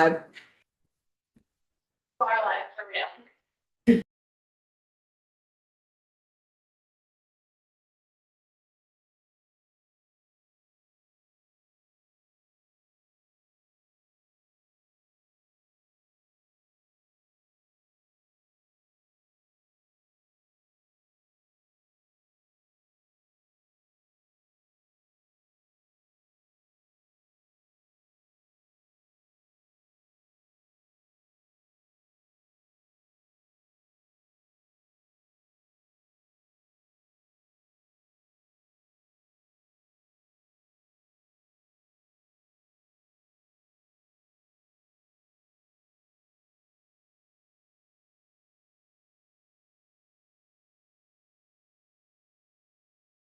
live? Far live for real.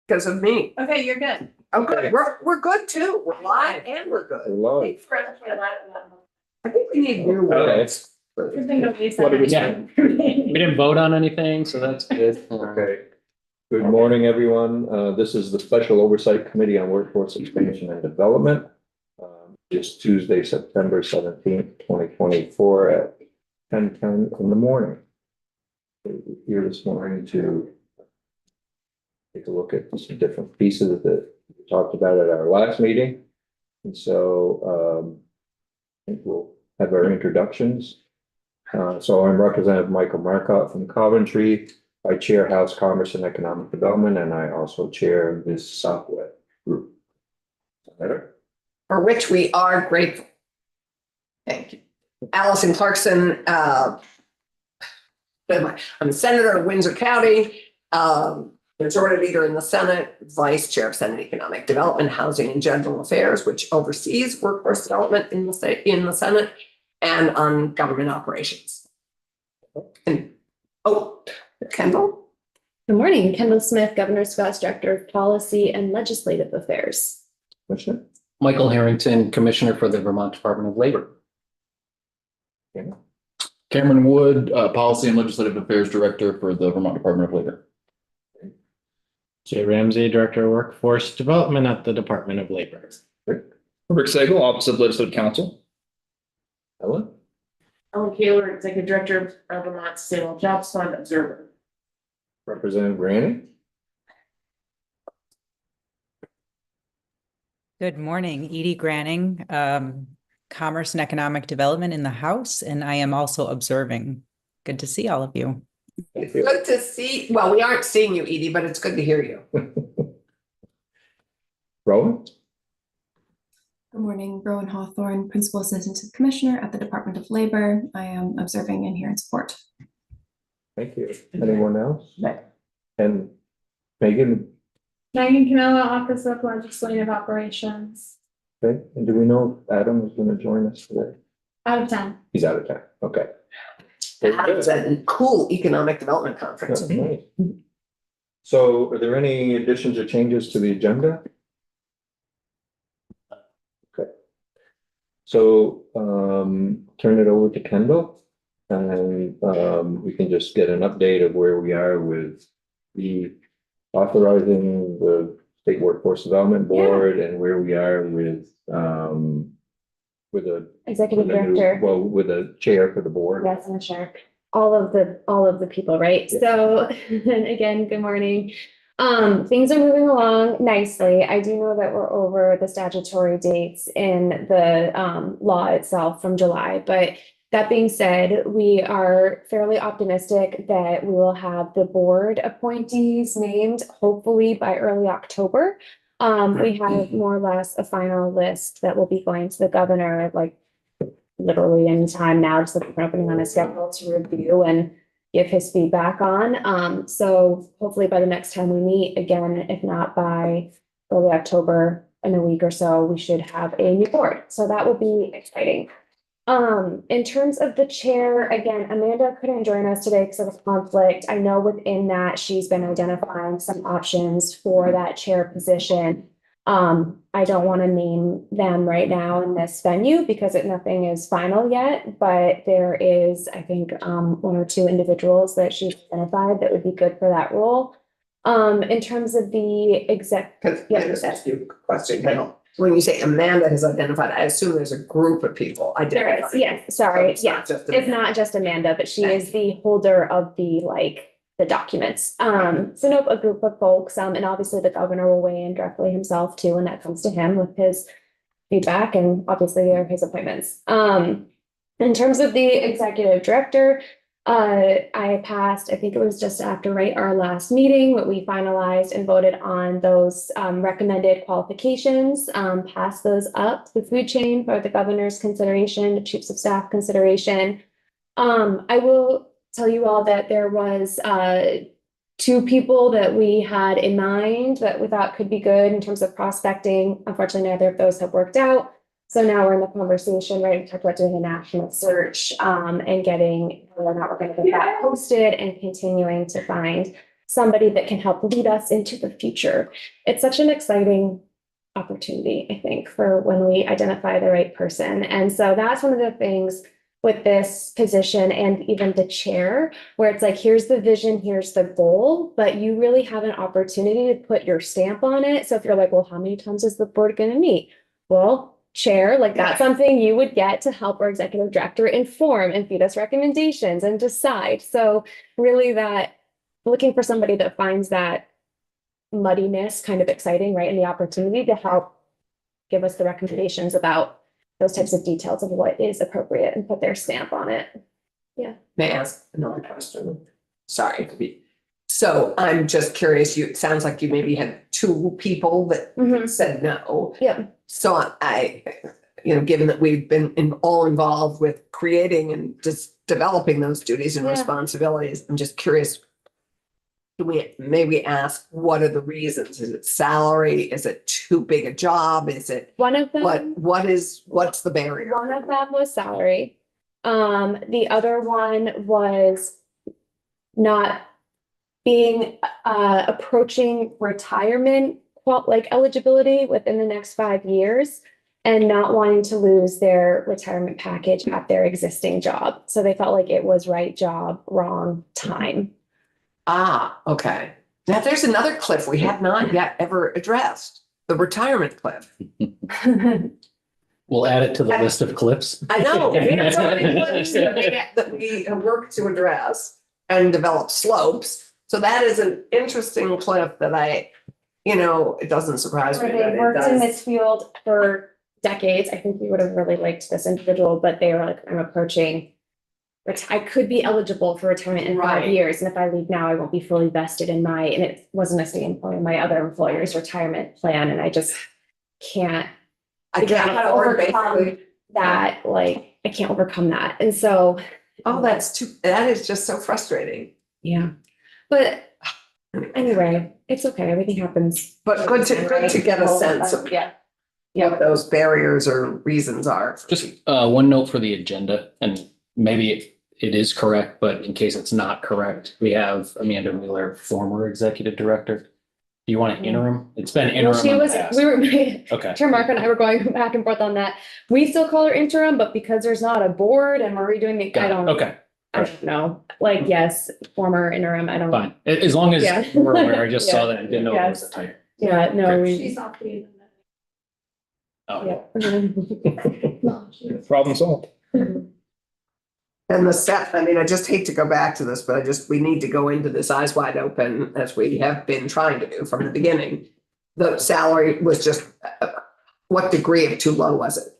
Because of me. Okay, you're good. Okay, we're good too. We're live and we're good. Thanks for I think we need new words. What did we get? We didn't vote on anything, so that's good. Okay. Good morning, everyone. This is the Special Oversight Committee on Workforce Expansion and Development. It's Tuesday, September 17th, 2024 at 10:10 in the morning. We're here this morning to take a look at some different pieces that we talked about at our last meeting. And so I think we'll have our introductions. So I'm Representative Michael Marcotte from Coventry. I chair House Commerce and Economic Development, and I also chair this Southwest group. Better? For which we are grateful. Thank you. Allison Clarkson, I'm Senator of Windsor County, Majority Leader in the Senate, Vice Chair of Senate Economic Development, Housing and General Affairs, which oversees workforce development in the state, in the Senate, and on government operations. And Kendall. Good morning, Kendall Smith, Governor Scott's Director of Policy and Legislative Affairs. Commissioner? Michael Harrington, Commissioner for the Vermont Department of Labor. Cameron Wood, Policy and Legislative Affairs Director for the Vermont Department of Labor. Jay Ramsey, Director of Workforce Development at the Department of Labor. Rick Sagel, Office of Legislative Counsel. Ellen? Ellen Kaler, Executive Director of Vermont Sustainable Jobs Fund Observer. Representative Granny? Good morning, Edie Granning, Commerce and Economic Development in the House, and I am also observing. Good to see all of you. It's good to see. Well, we aren't seeing you, Edie, but it's good to hear you. Rowan? Good morning, Rowan Hawthorne, Principal Assistant to the Commissioner at the Department of Labor. I am observing and here in support. Thank you. Anyone else? And Megan? Megan Canella, Office of Legislative Operations. Okay, and do we know if Adam is going to join us today? Out of 10. He's out of town. Okay. Adam's at a cool economic development conference. That's nice. So are there any additions or changes to the agenda? Okay. So turn it over to Kendall and we can just get an update of where we are with the authorizing the State Workforce Development Board and where we are with a Executive Director. Well, with a chair for the board. Yes, I'm sure. All of the people, right? Yeah. So, and again, good morning. Things are moving along nicely. I do know that we're over the statutory dates in the law itself from July, but that being said, we are fairly optimistic that we will have the board appointees named hopefully by early October. We have more or less a final list that will be going to the governor like literally any time now, just looking for an opening on his schedule to review and give his feedback on. So hopefully by the next time we meet again, if not by early October in a week or so, we should have a new board. So that will be exciting. In terms of the chair, again, Amanda couldn't join us today because of a conflict. I know within that she's been identifying some options for that chair position. I don't want to name them right now in this venue because nothing is final yet, but there is, I think, one or two individuals that she's identified that would be good for that role. In terms of the Can I just ask you a question, Kendall? when you say Amanda has identified, I assume there's a group of people There identified. is, yes, sorry, It's not yes. just It's Amanda. not just Amanda, but she is the holder of the, like, the documents. So nope, a group of folks, and obviously the governor will weigh in directly himself too, when that comes to him with his feedback and obviously his appointments. In terms of the executive director, I passed, I think it was just after, right, our last meeting, but we finalized and voted on those recommended qualifications, passed those up the food chain for the governor's consideration, the chiefs of staff consideration. I will tell you all that there was two people that we had in mind that we thought could be good in terms of prospecting. Unfortunately, neither of those have worked out. So now we're in the conversation, right? We talked about doing a national search and getting whether or not we're going to get that posted and continuing to find somebody that can help lead us into the future. It's such an exciting opportunity, I think, for when we identify the right person. And so that's one of the things with this position and even the chair, where it's like, here's the vision, here's the goal, but you really have an opportunity to put your stamp on it. So if you're like, well, how many times is the board going to meet? Well, chair, like that's something you would get to help our executive director inform and feed us recommendations and decide. So really that looking for somebody that finds that muddiness kind of exciting, right? And the opportunity to help give us the recommendations about those types of details of what is appropriate and put their stamp on it. May I ask another question? Sorry to be. So I'm just curious, it sounds like you maybe had two people that Mhm. said no. Yep. So I, given that we've been all involved with creating and just developing those duties and Yeah. responsibilities, I'm just curious. Do we maybe ask, what are the reasons? Is it salary? Is it too big a job? Is it, One of them. what's the barrier? One of them was salary. The other one was not being, approaching retirement, like eligibility within the next 5 years and not wanting to lose their retirement package at their existing job. So they felt like it was right job, wrong time. Ah, okay. Now there's another cliff we have not yet ever addressed, the retirement cliff. We'll add it to the list of clips. I know. There's so many cliffs that we have worked to address and develop slopes. So that is an interesting cliff that it doesn't surprise me that They it worked in does. this field for decades. I think we would have really liked this individual, but they were like, I'm approaching. I could be eligible for retirement in 5 Right. years, and if I leave now, I won't be fully vested in and it wasn't a state employee, my other employer's retirement plan, and I just can't I figure out can't how to afford overcome basically. that, like, I can't overcome that, and so. Oh, that is just so frustrating. Yeah, but anyway, it's okay, everything happens. But good to get a sense of Yeah. what those barriers or reasons are. Just one note for the agenda, and maybe it is correct, but in case it's not correct, we have Amanda Wheeler, former executive director. Do you want an interim? It's been Well, interim she in the was, past. we were, Okay. Chair Mark and I were going back and forth on that. We still call her interim, but because there's not a board and we're redoing the, I Got it. don't. Okay, I don't know, like, yes, former interim, I don't. fine. As long as Yeah. we're aware, I just saw Yeah. that and didn't know if it was a type. Yeah, no, Great. we. off the. Oh, Yeah. Problem solved. And I just hate to go back to this, but we need to go into this eyes wide open as we have been trying to do from the beginning. The salary was just, what degree of too low was it?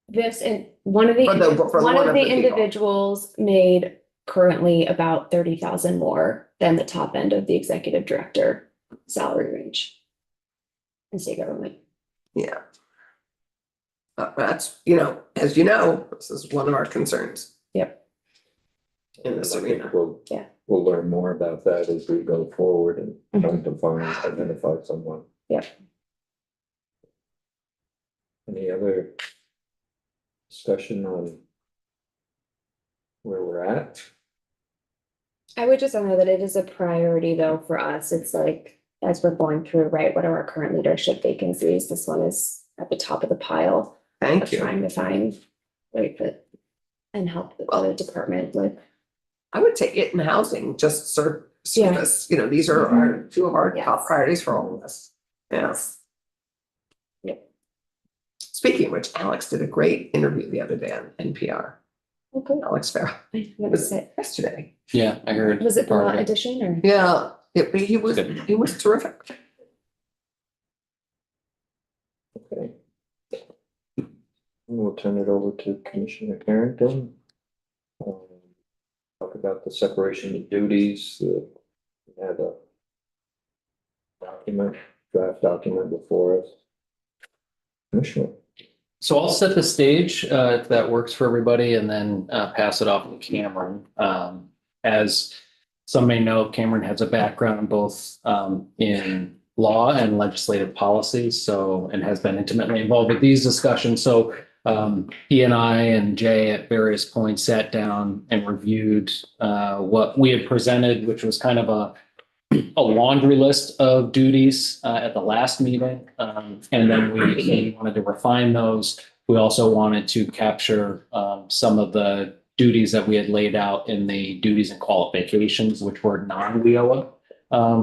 This, and one of the, For one of the people. individuals made currently about 30,000 more than the top end of the executive director salary range in state government. Yeah. That's, as this is one of our concerns. Yep. In this I think arena. Yeah. we'll learn more about that as we go forward and trying to identify someone. Yep. Any other discussion on where we're at? I would just know that it is a priority though for us. It's like, as we're going through, right, what are our current leadership vacancies? This one is at the top of the pile. Thank Of you. trying to find, right, fit and help the department with. I would take it in housing, just Yeah. these are two of our Yes. top priorities for all of us. Yes. Yep. Speaking of which, Alex did a great interview the other day on NPR. Okay. Alex Farrell. It What was was it? yesterday. Yeah, I heard. Was it part of Vermont edition or? Yeah, he was terrific. Okay. We'll turn it over to Commissioner Carrington. Talk about the separation of duties. We had a draft document before us. Commissioner. So I'll set the stage, if that works for everybody, and then pass it off to Cameron. As some may know, Cameron has a background both in law and legislative policy, and has been intimately involved with these discussions. So he and I and Jay at various points sat down and reviewed what we had presented, which was kind of a laundry list of duties at the last meeting. And then we wanted to refine those. We also wanted to capture some of the duties that we had laid out in the duties and qualifications, which were non-WIOA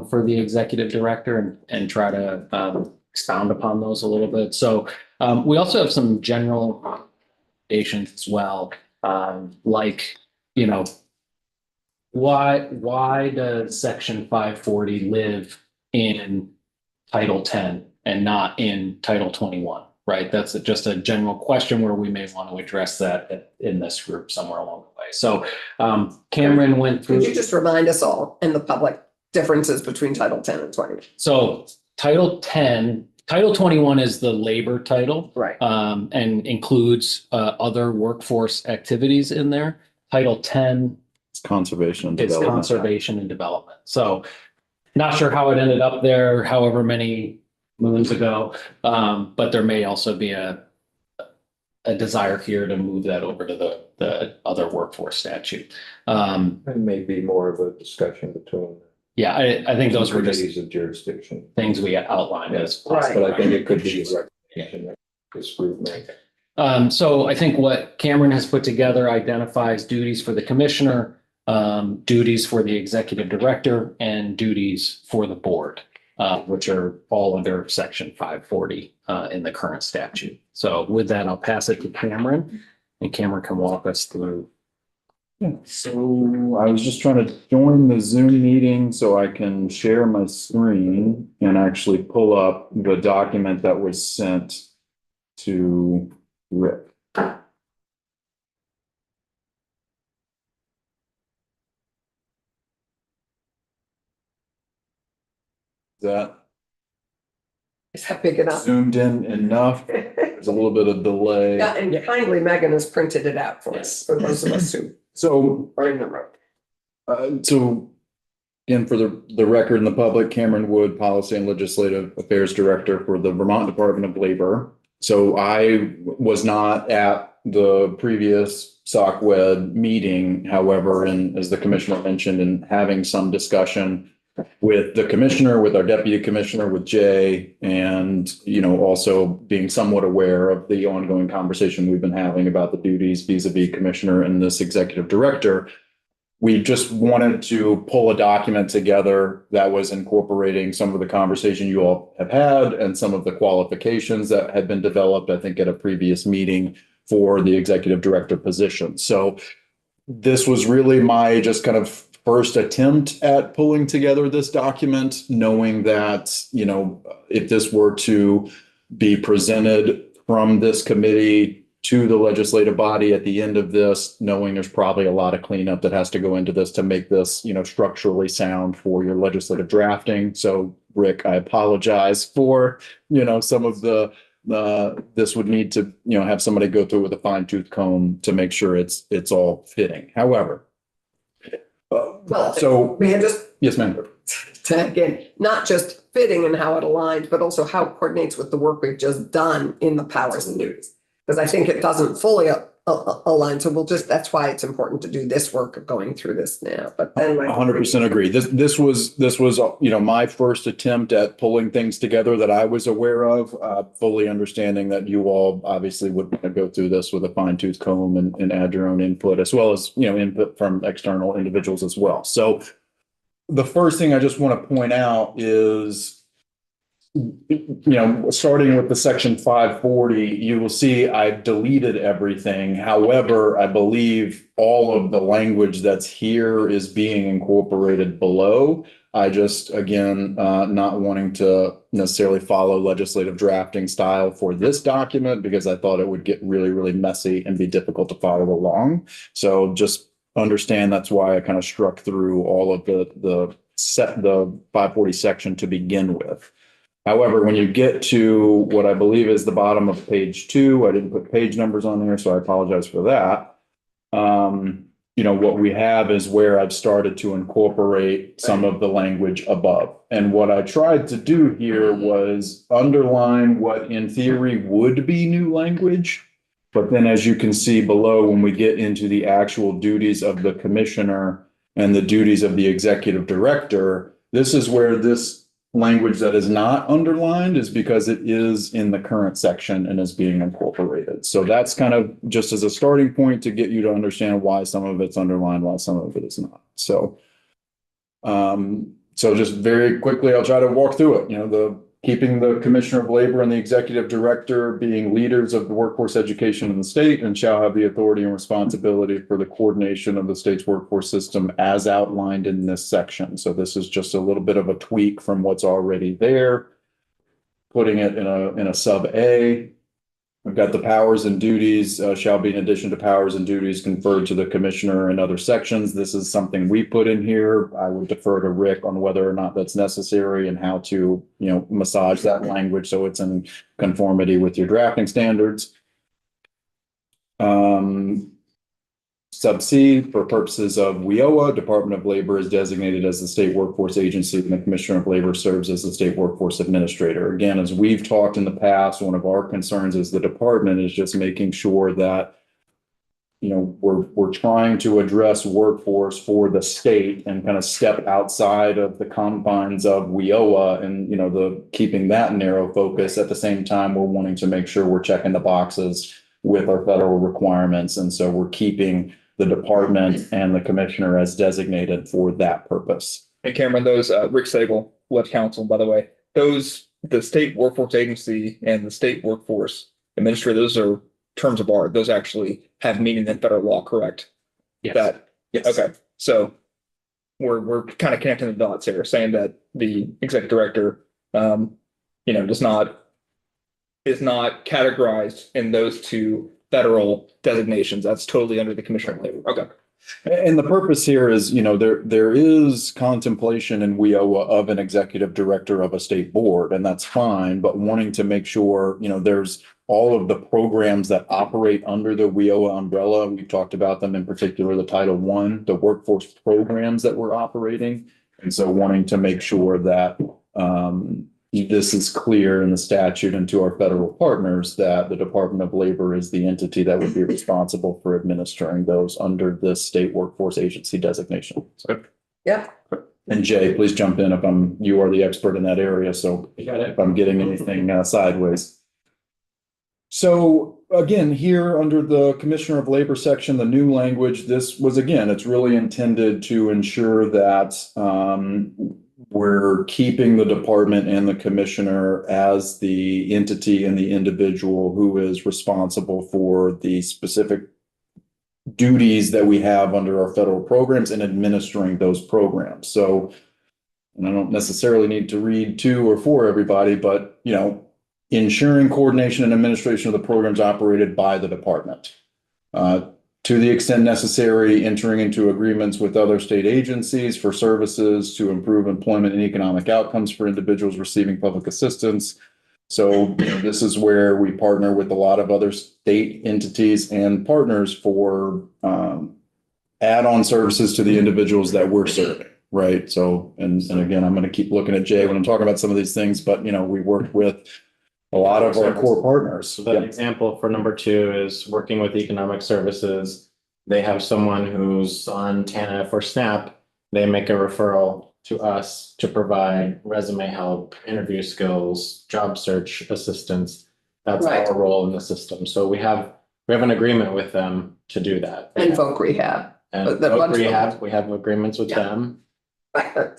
for the executive director, and try to expound upon those a little bit. So we also have some general recommendations as well, like, why does section 540 live in Title 10 and not in Title 21, right? That's just a general question where we may want to address that in this group somewhere along the way. So Cameron went through. Could you just remind us all and the public differences between Title 10 and 20? So Title 21 is the labor title. Right. And includes other workforce activities in there. Title 10 conservation and it's development. conservation and development. So not sure how it ended up there, however many moons ago. But there may also be a desire here to move that over to the other workforce statute. It may be more of a discussion between. Yeah, I think those were just committees of jurisdiction. things we outlined as Right. possible. But I think it could be a recommendation that this group made. So I think what Cameron has put together identifies duties for the commissioner, duties for the executive director, and duties for the board, which are all under section 540 in the current statute. So with that, I'll pass it to Cameron, and Cameron can walk us through. Yeah, so I was just trying to join the Zoom meeting so I can share my screen and actually pull up the document that was sent to Rick. Is that big enough? Zoomed in enough? There's a little bit of delay. Yeah, and kindly Megan has printed it out for us, for those of us who So are in the room. So again, for the record and the public, Cameron Wood, Policy and Legislative Affairs Director for the Vermont Department of Labor. So I was not at the previous SOCWED meeting, however, and as the commissioner mentioned, in having some discussion with the commissioner, with our deputy commissioner, with Jay, and, also being somewhat aware of the ongoing conversation we've been having about the duties vis-a-vis commissioner and this executive director. We just wanted to pull a document together that was incorporating some of the conversation you all have had and some of the qualifications that had been developed, I think, at a previous meeting for the executive director position. So this was really my just kind of first attempt at pulling together this document, knowing that, if this were to be presented from this committee to the legislative body at the end of this, knowing there's probably a lot of cleanup that has to go into this to make this, structurally sound for your legislative drafting. So Rick, I apologize for, some of this would need to, have somebody go through with a fine tooth comb to make sure it's all fitting. However, May I just, yes, ma'am. again, not just fitting and how it aligns, but also how it coordinates with the work we've just done in the powers and duties. Because I think it doesn't fully align. So that's why it's important to do this work of going through this now. But then 100% agree. This was, my first attempt at pulling things together that I was aware of, fully understanding that you all obviously would want to go through this with a fine tooth comb and add your own input, as well as, input from external individuals as well. So the first thing I just want to point out is starting with the section 540, you will see I've deleted everything. However, I believe all of the language that's here is being incorporated below. I just, again, not wanting to necessarily follow legislative drafting style for this document because I thought it would get really, really messy and be difficult to follow along. So just understand that's why I kind of struck through all of the 540 section to begin with. However, when you get to what I believe is the bottom of page 2, I didn't put page numbers on there, so I apologize for that. What we have is where I've started to incorporate some of the language above. And what I tried to do here was underline what in theory would be new language. But then as you can see below, when we get into the actual duties of the commissioner and the duties of the executive director, this is where this language that is not underlined is because it is in the current section and is being incorporated. So that's kind of just as a starting point to get you to understand why some of it's underlined, why some of it is not. So, just very quickly, I'll try to walk through it. Keeping the Commissioner of Labor and the Executive Director being leaders of the workforce education in the state and shall have the authority and responsibility for the coordination of the state's workforce system as outlined in this section. So this is just a little bit of a tweak from what's already there, putting it in a sub A. We've got the powers and duties shall be in addition to powers and duties conferred to the commissioner in other sections. This is something we put in here. I would defer to Rick on whether or not that's necessary and how to, massage that language so it's in conformity with your drafting standards. Sub C, for purposes of WIOA, Department of Labor is designated as the state workforce agency and the Commissioner of Labor serves as the state workforce administrator. Again, as we've talked in the past, one of our concerns as the department is just making sure that, we're trying to address workforce for the state and kind of step outside of the confines of WIOA and, keeping that narrow focus. At the same time, we're wanting to make sure we're checking the boxes with our federal requirements. And so we're keeping the department and the commissioner as designated for that purpose. Hey, Cameron, those, Rick Sable, left counsel, by the way, the state workforce agency and the state workforce administrator, those are terms of art. Those actually have meaning in federal law, correct? Yes. Yes. Okay. So we're kind of connecting the dots here, saying that the executive director, is not categorized in those two federal designations. That's totally under the Commissioner of Labor. Okay. And the purpose here is, there is contemplation in WIOA of an executive director of a state board, and that's fine, but wanting to make sure, there's all of the programs that operate under the WIOA umbrella. We've talked about them, in particular, the Title I, the workforce programs that we're operating. And so wanting to make sure that this is clear in the statute and to our federal partners that the Department of Labor is the entity that would be responsible for administering those under this state workforce agency designation. So, Yeah. and Jay, please jump in if you are the expert in that area. So if I'm getting anything sideways. So again, here under the Commissioner of Labor section, the new language, this was, again, it's really intended to ensure that we're keeping the department and the commissioner as the entity and the individual who is responsible for the specific duties that we have under our federal programs and administering those programs. So, and I don't necessarily need to read to or for everybody, but, ensuring coordination and administration of the programs operated by the department. To the extent necessary, entering into agreements with other state agencies for services to improve employment and economic outcomes for individuals receiving public assistance. So this is where we partner with a lot of other state entities and partners for add-on services to the individuals that we're serving, right? So, and again, I'm going to keep looking at Jay when I'm talking about some of these things, but we work with a lot of our core partners. So that example for number 2 is working with economic services. They have someone who's on TANF or SNAP. They make a referral to us to provide resume help, interview skills, job search assistance. That's Right. our role in the system. So we have an agreement with them to do that. And voc rehab. And the Oak bunch of Rehab, we have agreements with Yeah. them. Right.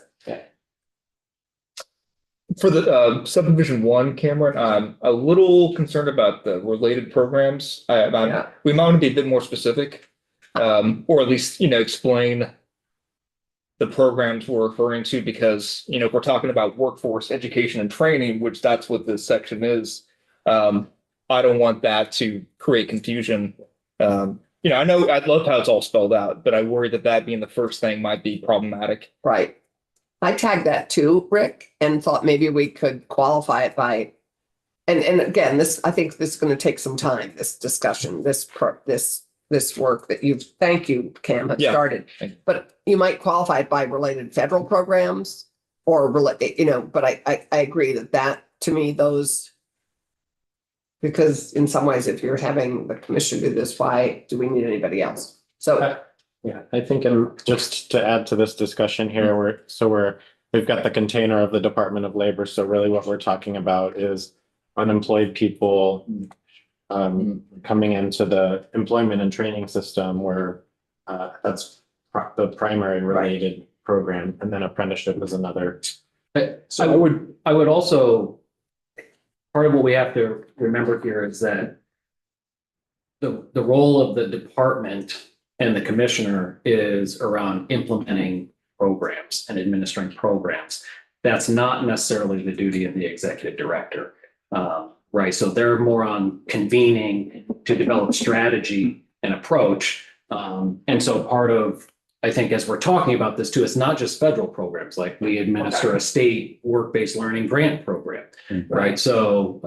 For the subdivision one, Cameron, I'm a little concerned about the related programs. Yeah. We might want to be a bit more specific, or at least, explain the programs we're referring to, because, if we're talking about workforce education and training, which that's what this section is, I don't want that to create confusion. I know I love how it's all spelled out, but I worry that that being the first thing might be problematic. Right. I tagged that too, Rick, and thought maybe we could qualify it by, and again, I think this is going to take some time, this discussion, this work that thank you, Cam, have Yeah. started. But you might qualify it by related federal programs or, but I agree that to me, those, because in some ways, if you're having the commission do this, why do we need anybody else? So. Yeah, I think, and just to add to this discussion here, we've got the container of the Department of Labor. So really what we're talking about is unemployed people coming into the employment and training system where that's the primary related program, and then apprenticeship is another. So I would also, part of what we have to remember here is that the role of the department and the commissioner is around implementing programs and administering programs. That's not necessarily the duty of the executive director, right? So they're more on convening to develop strategy and approach. And so part of, I think, as we're talking about this too, it's not just federal programs, like we administer a state work-based learning grant program, right? So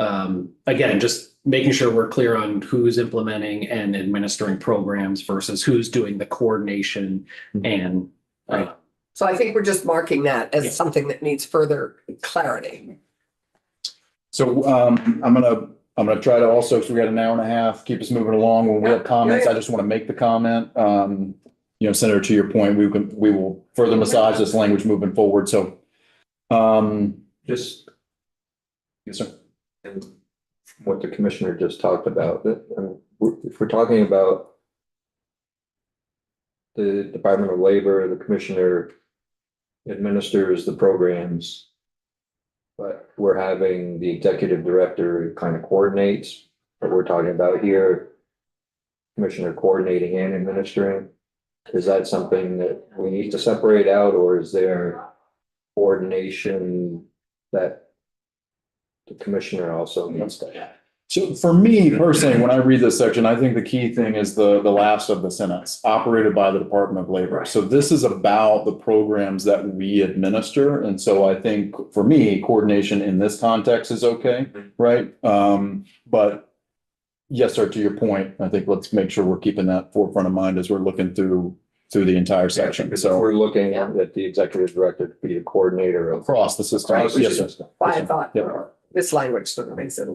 again, just making sure we're clear on who's implementing and administering programs versus who's doing the coordination and. So I think we're just marking that as something that needs further clarity. So I'm gonna try to also, because we got an hour and a half, keep us moving along. When we have comments, I just want to make the comment. Senator, to your point, we will further massage this language moving forward. So Just yes, sir. what the commissioner just talked about, if we're talking about the Department of Labor, the commissioner administers the programs, but we're having the executive director kind of coordinates what we're talking about here, commissioner coordinating and administering. Is that something that we need to separate out, or is there coordination that the commissioner also needs to have? So for me personally, when I read this section, I think the key thing is the last of the sentence, operated by the Department of Labor. So this is about the programs that we administer. And so I think for me, coordination in this context is okay, right? But yes, sir, to your point, I think let's make sure we're keeping that forefront of mind as we're looking through the entire section. Because So we're looking at the executive director to be a coordinator across the system. Right. Yes, sir. I thought Yeah. this language sort of makes it.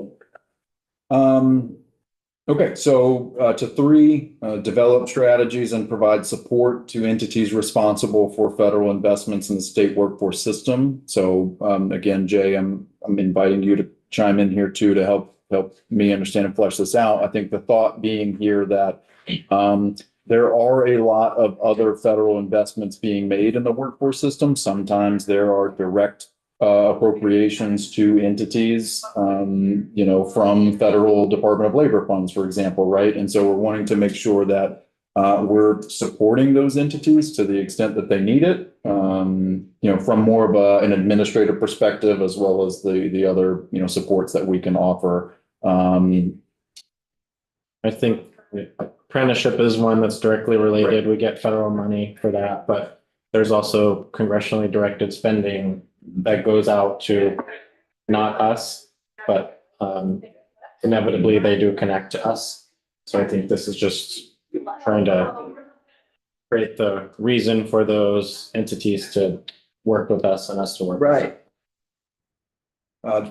Okay, so to 3, develop strategies and provide support to entities responsible for federal investments in the state workforce system. So again, Jay, I'm inviting you to chime in here too to help me understand and flesh this out. I think the thought being here that there are a lot of other federal investments being made in the workforce system. Sometimes there are direct appropriations to entities, from federal Department of Labor funds, for example, right? And so we're wanting to make sure that we're supporting those entities to the extent that they need it, from more of an administrative perspective, as well as the other, supports that we can offer. I think apprenticeship is one that's directly related. We get federal money for that, but there's also congressionally directed spending that goes out to not us, but inevitably they do connect to us. So I think this is just trying to create the reason for those entities to work with us and us to work with them. Right.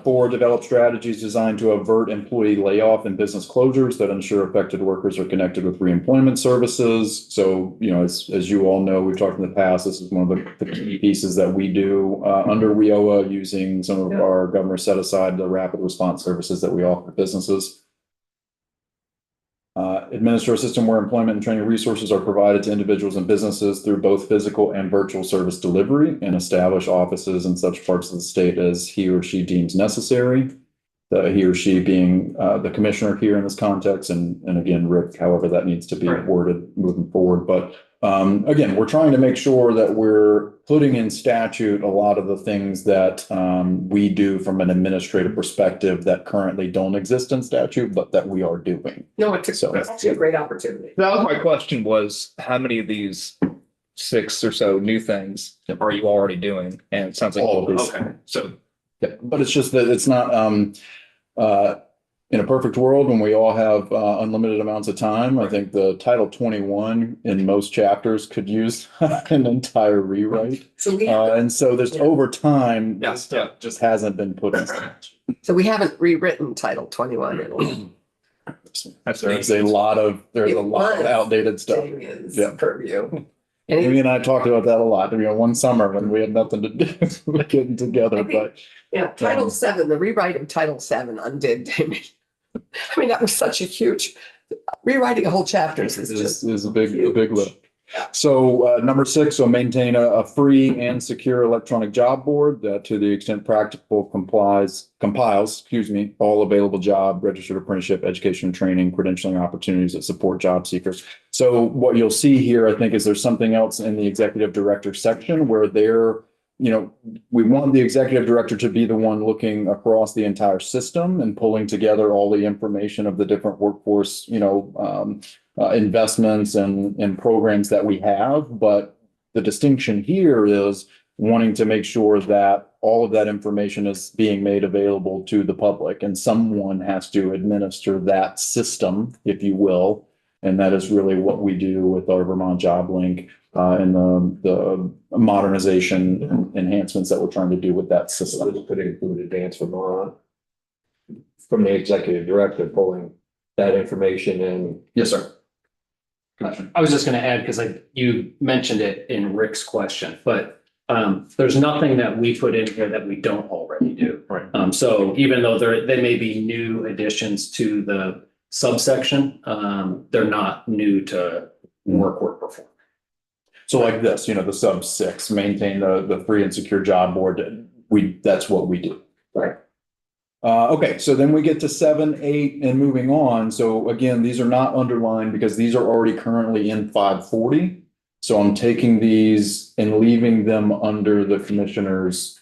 4, develop strategies designed to avert employee layoff and business closures that ensure affected workers are connected with reemployment services. So, as you all know, we've talked in the past, this is one of the key pieces that we do under WIOA, using some of our government set aside the rapid response services that we offer businesses. Administer a system where employment and training resources are provided to individuals and businesses through both physical and virtual service delivery, and establish offices in such parts of the state as he or she deems necessary. He or she being the commissioner here in this context, and again, Rick, however that needs to be worded moving forward. But again, we're trying to make sure that we're putting in statute a lot of the things that we do from an administrative perspective that currently don't exist in statute, but that we are doing. No, it's actually a great opportunity. That was my question, was how many of these 6 or so new things are you already doing? And it sounds like All of these. Okay, so Yeah, but it's just that it's not in a perfect world when we all have unlimited amounts of time. I think the Title 21 in most chapters could use an entire rewrite. So we And so there's over time, Yeah, this stuff just hasn't been put in. So we haven't rewritten Title 21 in a while. There's a lot of outdated stuff. Damien's Yeah. purview. Amy And and I talked about that a lot, one summer when we had nothing to do, with getting together, but. yeah, Title 7, the rewrite of Title 7 undid Damien. I mean, that was such a huge, rewriting a whole chapters is just. Is a big lift. So number 6, so maintain a free and secure electronic job board that to the extent practical compiles, all available job, registered apprenticeship, education and training, credentialing opportunities that support job seekers. So what you'll see here, I think, is there's something else in the executive director section where we want the executive director to be the one looking across the entire system and pulling together all the information of the different workforce, investments and programs that we have. But the distinction here is wanting to make sure that all of that information is being made available to the public, and someone has to administer that system, if you will. And that is really what we do with our Vermont Job Link and the modernization enhancements that we're trying to do with that system. This could include Advance Vermont from the executive director pulling that information in. Yes, sir. I was just gonna add, because you mentioned it in Rick's question, but there's nothing that we put in here that we don't already do. Right. So even though they may be new additions to the subsection, they're not new to work performed. So like this, the sub 6, maintain the free and secure job board. That's what we do. Right. Okay, so then we get to 7, 8 and moving on. So again, these are not underlined because these are already currently in 540. So I'm taking these and leaving them under the commissioner's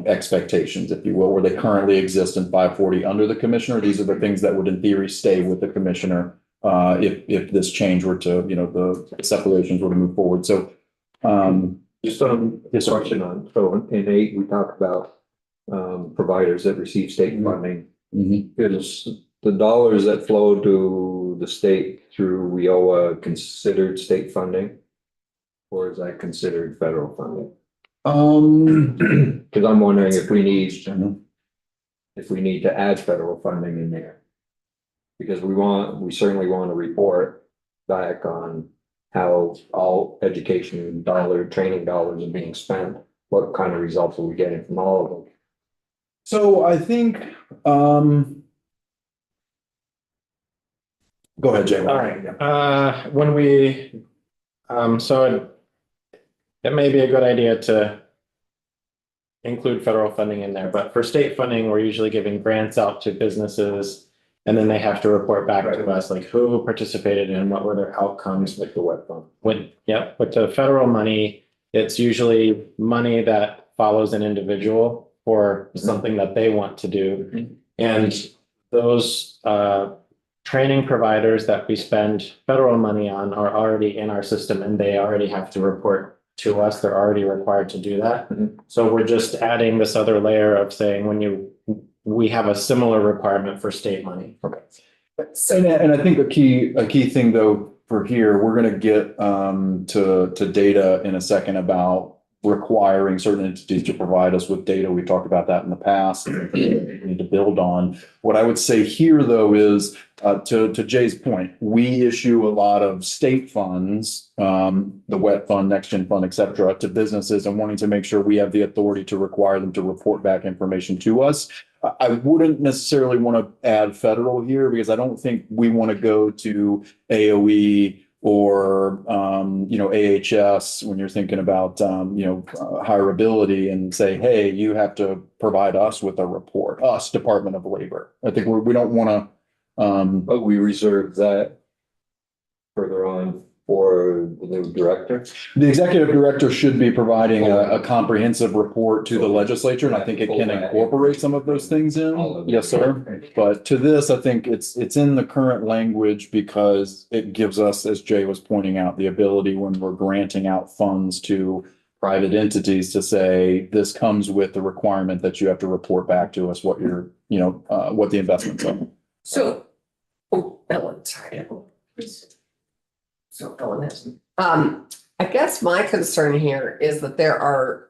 expectations, if you will, where they currently exist in 540 under the commissioner. These are the things that would in theory stay with the commissioner if this change were to, the separations were to move forward. So Just on this question on, so in 8, we talked about providers that receive state funding. Is the dollars that flow to the state through WIOA considered state funding? Or is that considered federal funding? Because I'm wondering if we need to add federal funding in there. Because we certainly want to report back on how all education training dollars are being spent. What kind of results are we getting from all of them? So I think, go ahead, Jay. All right. When we, so it may be a good idea to include federal funding in there, but for state funding, we're usually giving grants out to businesses, and then they have to report back to us, like who participated and what were their outcomes. Like the wet fund. With the federal money, it's usually money that follows an individual for something that they want to do. And those training providers that we spend federal money on are already in our system, and they already have to report to us. They're already required to do that. So we're just adding this other layer of saying we have a similar requirement for state money. Okay. And I think a key thing though for here, we're going to get to data in a second about requiring certain entities to provide us with data. We talked about that in the past. We need to build on. What I would say here, though, is to Jay's point, we issue a lot of state funds, the WET fund, Next Gen Fund, et cetera, to businesses and wanting to make sure we have the authority to require them to report back information to us. I wouldn't necessarily want to add federal here because I don't think we want to go to AOE or, AHS when you're thinking about, hireability and say, hey, you have to provide us with a report, us, Department of Labor. I think we don't want to, But we reserve that further on for the new director. the executive director should be providing a comprehensive report to the legislature, and I think it can incorporate some of those things in. Yes, sir. But to this, I think it's in the current language because it gives us, as Jay was pointing out, the ability when we're granting out funds to private entities to say, this comes with the requirement that you have to report back to us what your, what the investments are. So, Ellen, sorry. So Ellen has, I guess my concern here is that there are,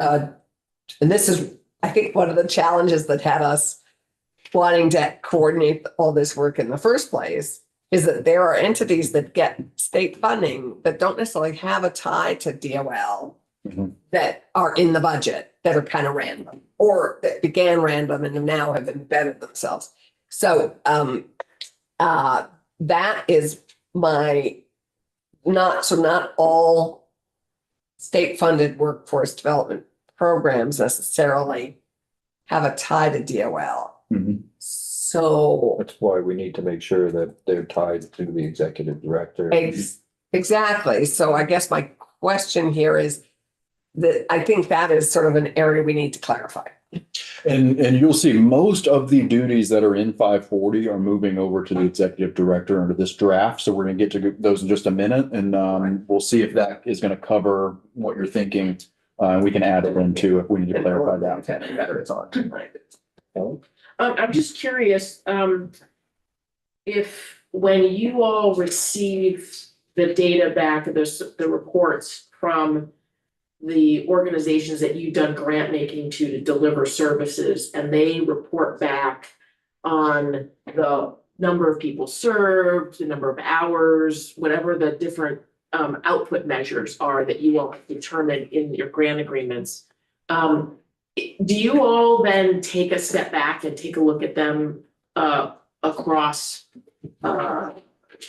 and this is, I think, one of the challenges that had us wanting to coordinate all this work in the first place is that there are entities that get state funding that don't necessarily have a tie to DOL that are in the budget that are kind of random or that began random and now have embedded themselves. So that is my not all state funded workforce development programs necessarily have a tie to DOL. So That's why we need to make sure that they're tied to the executive director. exactly. So I guess my question here is that I think that is sort of an area we need to clarify. And you'll see most of the duties that are in 540 are moving over to the executive director under this draft. So we're going to get to those in just a minute, and we'll see if that is going to cover what you're thinking. We can add it in too if we need to clarify that. Better it's on tonight. I'm just curious, if when you all receive the data back, the reports from the organizations that you've done grant making to deliver services, and they report back on the number of people served, the number of hours, whatever the different output measures are that you all determine in your grant agreements. Do you all then take a step back and take a look at them across,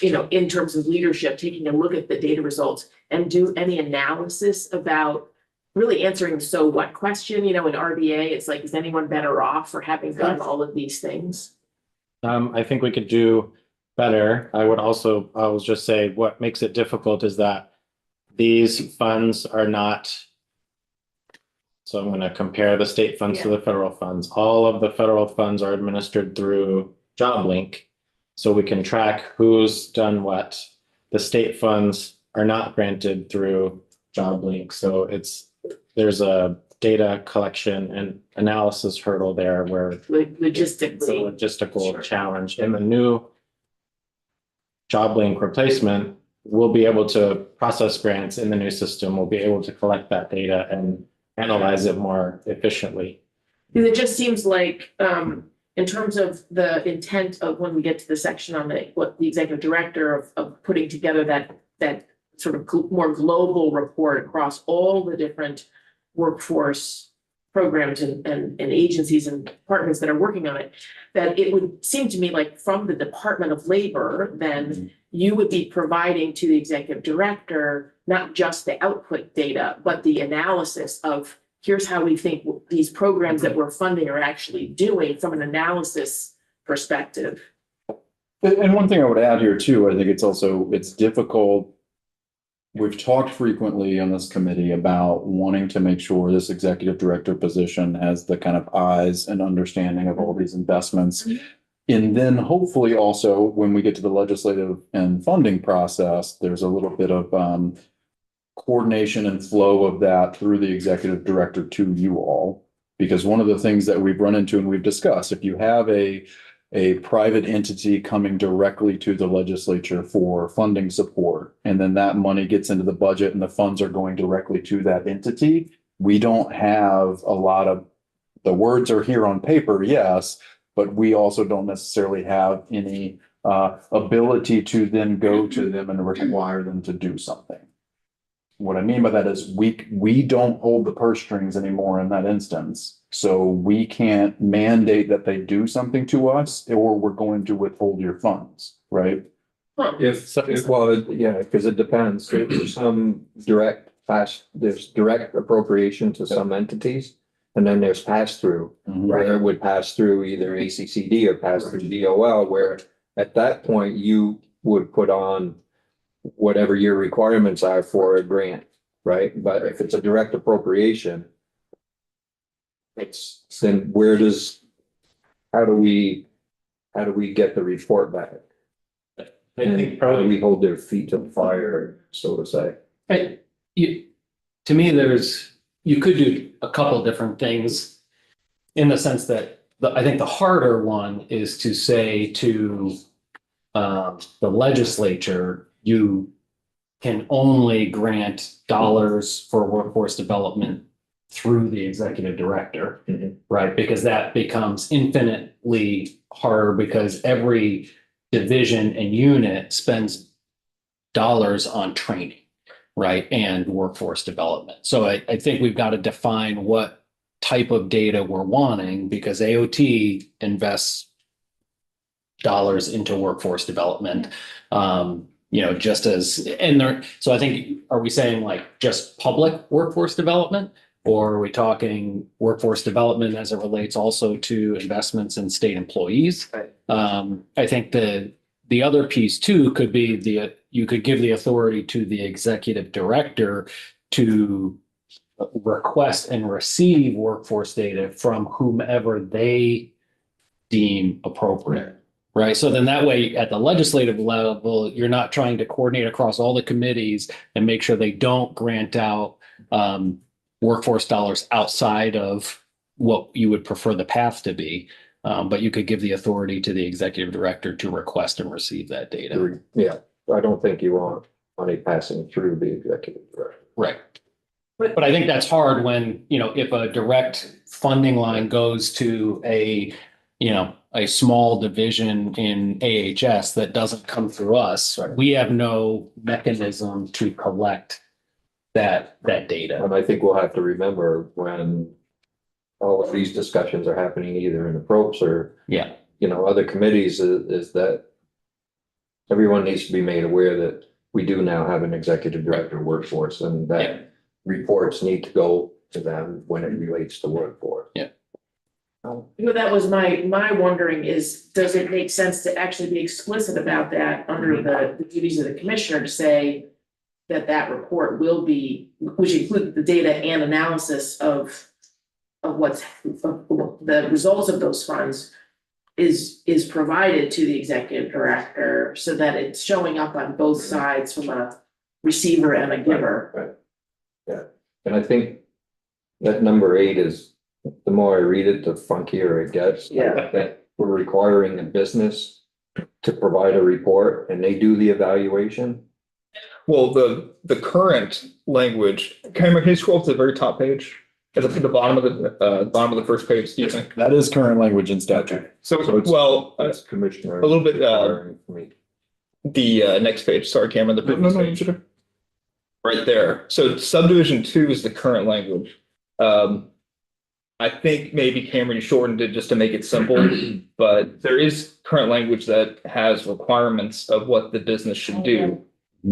in terms of leadership, taking a look at the data results and do any analysis about really answering the so what question? In RDA, it's like, is anyone better off for having done all of these things? I think we could do better. I will just say what makes it difficult is that these funds are not. So I'm going to compare the state funds to the federal funds. All of the federal funds are administered through JobLink. So we can track who's done what. The state funds are not granted through JobLink. So there's a data collection and analysis hurdle there where it's a logistical challenge. In the new JobLink replacement, we'll be able to process grants in the new system. We'll be able to collect that data and analyze it more efficiently. Because it just seems like, in terms of the intent of when we get to the section on what the executive director of putting together that sort of more global report across all the different workforce programs and agencies and departments that are working on it, that it would seem to me like from the Department of Labor, then you would be providing to the executive director not just the output data, but the analysis of here's how we think these programs that we're funding are actually doing from an analysis perspective. And one thing I would add here too, I think it's difficult. We've talked frequently on this committee about wanting to make sure this executive director position has the kind of eyes and understanding of all these investments. And then hopefully also when we get to the legislative and funding process, there's a little bit of coordination and flow of that through the executive director to you all. Because one of the things that we've run into and we've discussed, if you have a a private entity coming directly to the legislature for funding support. And then that money gets into the budget and the funds are going directly to that entity. We don't have a lot of, the words are here on paper, yes, but we also don't necessarily have any ability to then go to them and require them to do something. What I mean by that is we don't hold the purse strings anymore in that instance. So we can't mandate that they do something to us, or we're going to withhold your funds, right? Yeah, because it depends. There's some there's direct appropriation to some entities. And then there's pass through, where it would pass through either ACCD or pass through DOL, where at that point you would put on whatever your requirements are for a grant, right? But if it's a direct appropriation, then how do we get the report back? I think How do probably we hold their feet to the fire, so to say? to me, you could do a couple different things in the sense that I think the harder one is to say to the legislature, you can only grant dollars for workforce development through the executive director, right? Because that becomes infinitely harder because every division and unit spends dollars on training, right? And workforce development. So I think we've got to define what type of data we're wanting, because AOT invests dollars into workforce development. Just as, so I think, are we saying like just public workforce development? Or are we talking workforce development as it relates also to investments in state employees? Right. I think the other piece too could be you could give the authority to the executive director to request and receive workforce data from whomever they deem appropriate. Right. So then that way at the legislative level, you're not trying to coordinate across all the committees and make sure they don't grant out workforce dollars outside of what you would prefer the path to be. But you could give the authority to the executive director to request and receive that data. Yeah, I don't think you want money passing through the executive director. Right. But I think that's hard when, if a direct funding line goes to a small division in AHS that doesn't come through us, we have no mechanism to collect that data. And I think we'll have to remember when all of these discussions are happening either in the PROPS or, other committees is that everyone needs to be made aware that we do now have an executive director of workforce and that reports need to go to them when it relates to workforce. Yeah. That was my wondering is, does it make sense to actually be explicit about that under the duties of the commissioner to say that report will be, which include the data and analysis of the results of those funds is provided to the executive director so that it's showing up on both sides from a receiver and a giver. Right. Yeah, and I think that number 8 is, the more I read it, the funkier it gets. Yeah. That we're requiring a business to provide a report and they do the evaluation. Well, the current language, Cameron, can you scroll to the very top page? At the bottom of the first page, do you think? That is current language in statute. So it's, that's commissioner. a little bit, requiring me. the next page, sorry, Cameron, the previous page. Right there. So subdivision 2 is the current language. I think maybe Cameron shortened it just to make it simple, but there is current language that has requirements of what the business should do.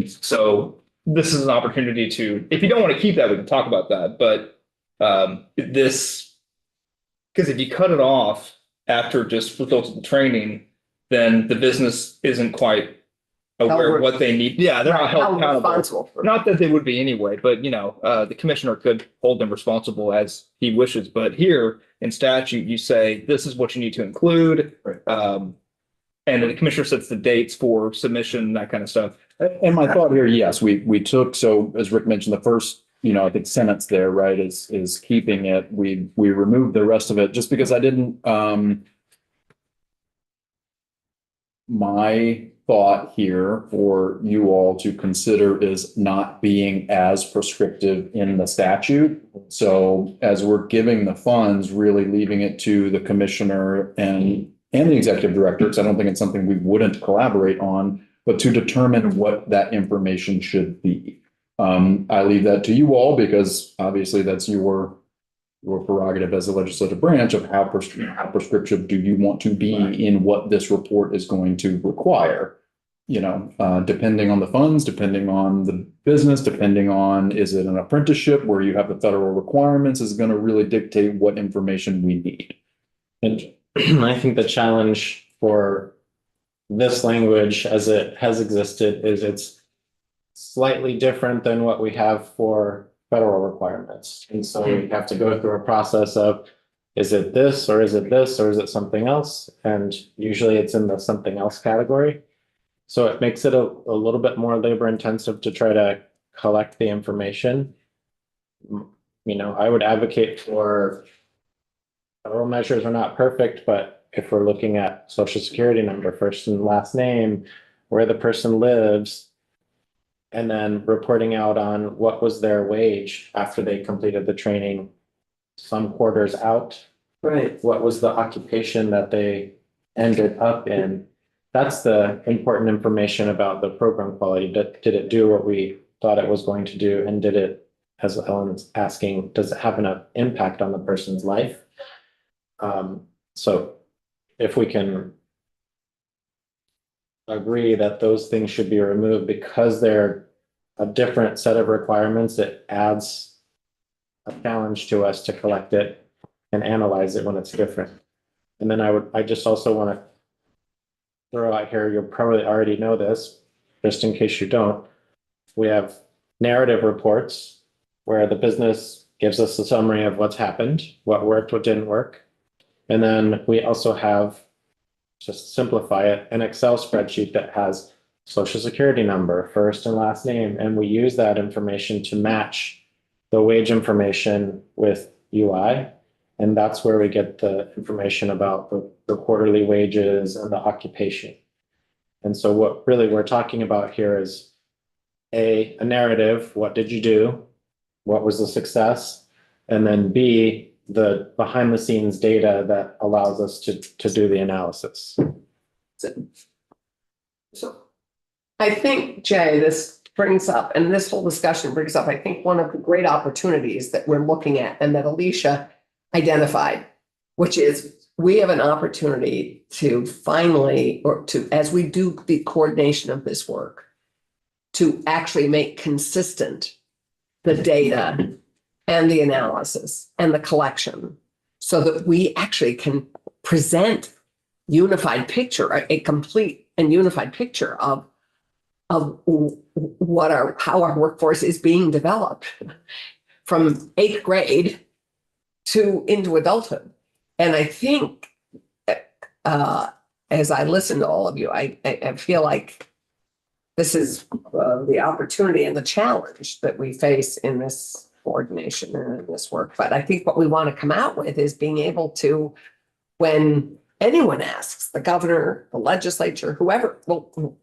So this is an opportunity to, if you don't want to keep that, we can talk about that, but because if you cut it off after just results of the training, then the business isn't quite aware of what they need. Yeah, they're not held accountable. Not that they would be anyway, but the commissioner could hold them responsible as he wishes. But here in statute, you say this is what you need to include. Right. And then the commissioner sets the dates for submission, that kind of stuff. And my thought here, yes, we took, so as Rick mentioned, the first, I think sentence there, right, is keeping it. We removed the rest of it just because I didn't, my thought here for you all to consider is not being as prescriptive in the statute. So as we're giving the funds, really leaving it to the commissioner and the executive director, because I don't think it's something we wouldn't collaborate on, but to determine what that information should be. I leave that to you all because obviously that's your prerogative as a legislative branch of how prescriptive do you want to be in what this report is going to require. You know, depending on the funds, depending on the business, depending on, is it an apprenticeship where you have the federal requirements, is going to really dictate what information we need. And I think the challenge for this language as it has existed is it's slightly different than what we have for federal requirements. And so we have to go through a process of, is it this, or is it this, or is it something else? And usually it's in the something else category. So it makes it a little bit more labor intensive to try to collect the information. You know, I would advocate for federal measures are not perfect, but if we're looking at social security number, first and last name, where the person lives, and then reporting out on what was their wage after they completed the training, some quarters out. Right. What was the occupation that they ended up in? That's the important information about the program quality. Did it do what we thought it was going to do? And did it, as Ellen's asking, does it have an impact on the person's life? So if we can agree that those things should be removed because they're a different set of requirements, it adds a challenge to us to collect it and analyze it when it's different. And then I just also want to throw out here, you'll probably already know this, just in case you don't. We have narrative reports where the business gives us a summary of what's happened, what worked, what didn't work. And then we also have, just simplify it, an Excel spreadsheet that has social security number, first and last name. And we use that information to match the wage information with UI. And that's where we get the information about the quarterly wages and the occupation. And so what really we're talking about here is a narrative. What did you do? What was the success? And then B, the behind the scenes data that allows us to do the analysis. So I think, Jay, this brings up, and this whole discussion brings up, I think, one of the great opportunities that we're looking at and that Alicia identified, which is we have an opportunity to finally, or to, as we do the coordination of this work, to actually make consistent the data and the analysis and the collection so that we actually can present unified picture, a complete and unified picture of what how our workforce is being developed from 8th grade to into adulthood. And I think as I listen to all of you, I feel like this is the opportunity and the challenge that we face in this coordination and in this work. But I think what we want to come out with is being able to, when anyone asks, the governor, the legislature, whoever, well,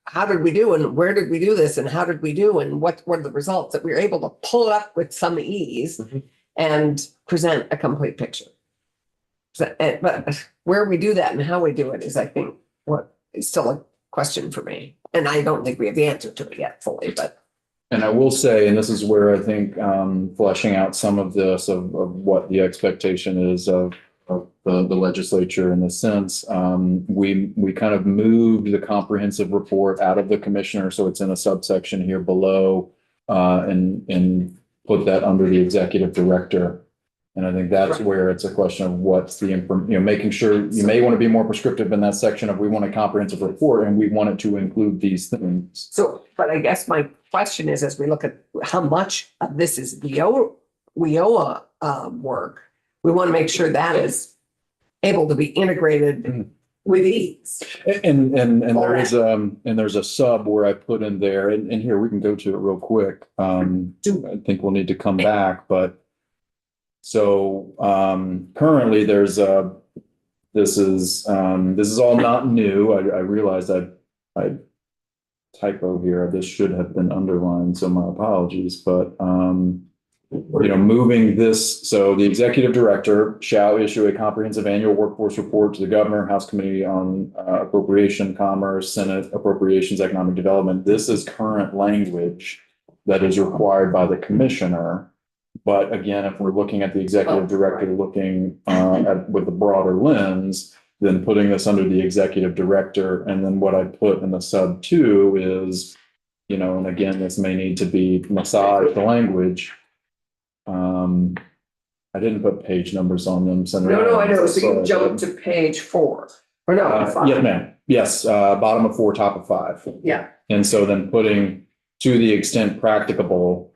how did we do and where did we do this and how did we do and what were the results, that we were able to pull it up with some ease and present a complete picture. So, but where we do that and how we do it is, I think, what is still a question for me. And I don't think we have the answer to it yet fully, but. And I will say, and this is where I think fleshing out some of this of what the expectation is of the legislature in this sense, we kind of moved the comprehensive report out of the commissioner, so it's in a subsection here below, and put that under the executive director. And I think that's where it's a question of what's the making sure you may want to be more prescriptive in that section of we want a comprehensive report and we want it to include these things. So, but I guess my question is, as we look at how much of this is WIOA work, we want to make sure that is able to be integrated with ease. And there's a sub where I put in there, and here we can go to it real quick. I think we'll need to come back, but so currently there's this is all not new. I realized I typo here. This should have been underlined, so my apologies, but, moving this, so the executive director shall issue a comprehensive annual workforce report to the governor, House Committee on Appropriation, Commerce, Senate Appropriations, Economic Development. This is current language that is required by the commissioner. But again, if we're looking at the executive director looking with a broader lens, then putting this under the executive director, and then what I put in the sub 2 is, and again, this may need to be massaged the language. I didn't put page numbers on them. No, I know. So you jump to page 4 or no? 5. Yeah, ma'am. Yes, bottom of 4, top of 5. Yeah. And so then putting to the extent practicable,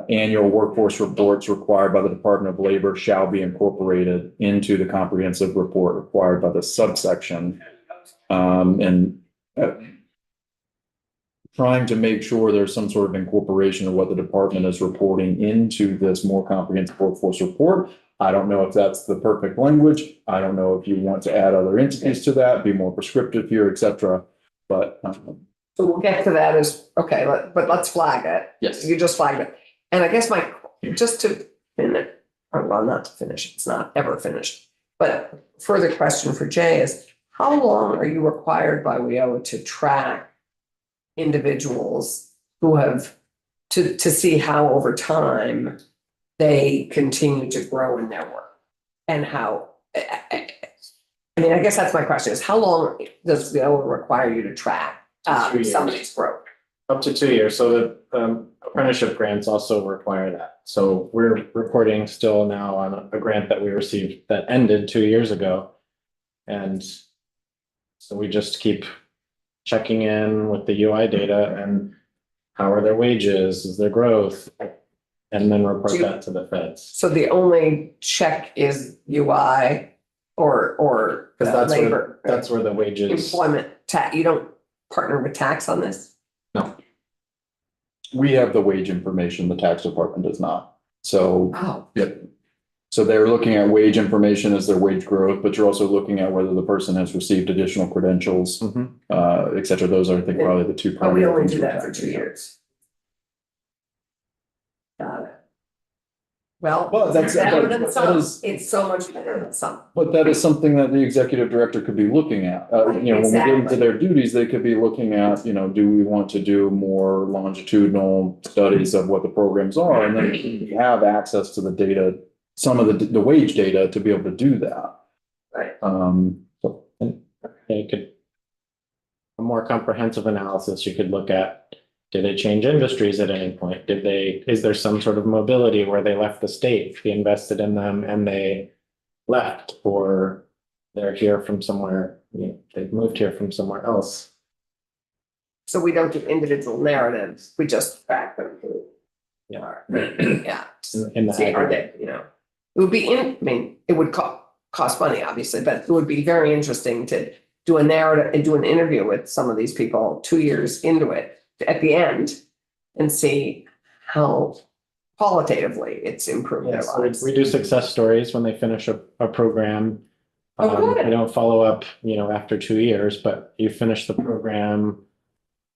annual workforce reports required by the Department of Labor shall be incorporated into the comprehensive report required by the subsection. Trying to make sure there's some sort of incorporation of what the department is reporting into this more comprehensive workforce report. I don't know if that's the perfect language. I don't know if you want to add other entities to that, be more prescriptive here, et cetera. But so we'll get to that as, okay, but let's flag it. Yes. You just flagged it. And I guess just to finish, or well, not to finish, it's not ever finished. But further question for Jay is, how long are you required by WIO to track individuals who have, to see how over time they continue to grow in their work? And how, I mean, I guess that's my question is, how long does WIO require you to track somebody's growth? Up to 2 years. So the apprenticeship grants also require that. So we're reporting still now on a grant that we received that ended 2 years ago. And so we just keep checking in with the UI data and how are their wages, is their growth, and then report that to the feds. So the only check is UI or Because labor. that's where the wages. Employment tax. You don't partner with tax on this? No. we have the wage information, the tax department does not. So, Oh, yep. So they're looking at wage information as their wage growth, but you're also looking at whether the person has received additional credentials, et cetera. Those are, I think, probably the two but primary. we only things do we're that for tracking. 2 years. Got it. Well, Well, it's better than that some. is- It's so much better than some. But that is something that the executive director could be looking at. When we get into Exactly. their duties, they could be looking at, do we want to do more longitudinal studies of what the programs are? And then we have access to the data, some of the wage data to be able to do that. Right. So, You could, a more comprehensive analysis, you could look at, did they change industries at any point? Is there some sort of mobility where they left the state, we invested in them and they left, or they're here from somewhere, they've moved here from somewhere else? So we don't do individual narratives, we just track them. Yeah. Yeah. In the See, are aggregate. they, it would be it would cost money, obviously, but it would be very interesting to do a narrative and do an interview with some of these people 2 years into it at the end and see how qualitatively it's improved their Yes, lives. we do success stories when they finish a program. Oh, good. We don't follow up, after 2 years, but you finish the program.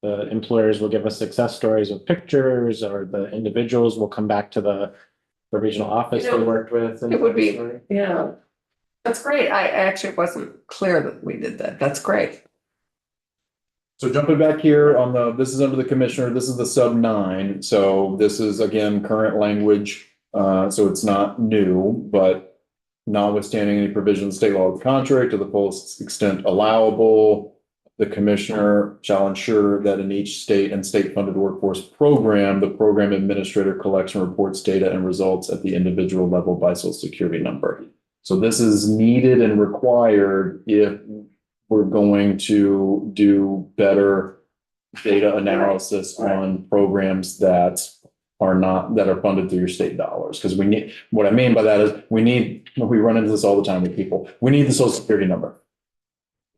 The employers will give us success stories with pictures, or the individuals will come back to the regional office we worked with. and It would be- story. Yeah. That's great. I actually wasn't clear that we did that. That's great. So jumping back here this is under the commissioner, this is the sub 9. So this is again, current language. So it's not new, but notwithstanding any provision of state law to the contrary to the fullest extent allowable, the commissioner shall ensure that in each state and state funded workforce program, the program administrator collects and reports data and results at the individual level by social security number. So this is needed and required if we're going to do better data analysis on programs that are funded through your state dollars. Because what I mean by that is we run into this all the time with people. We need the social security number.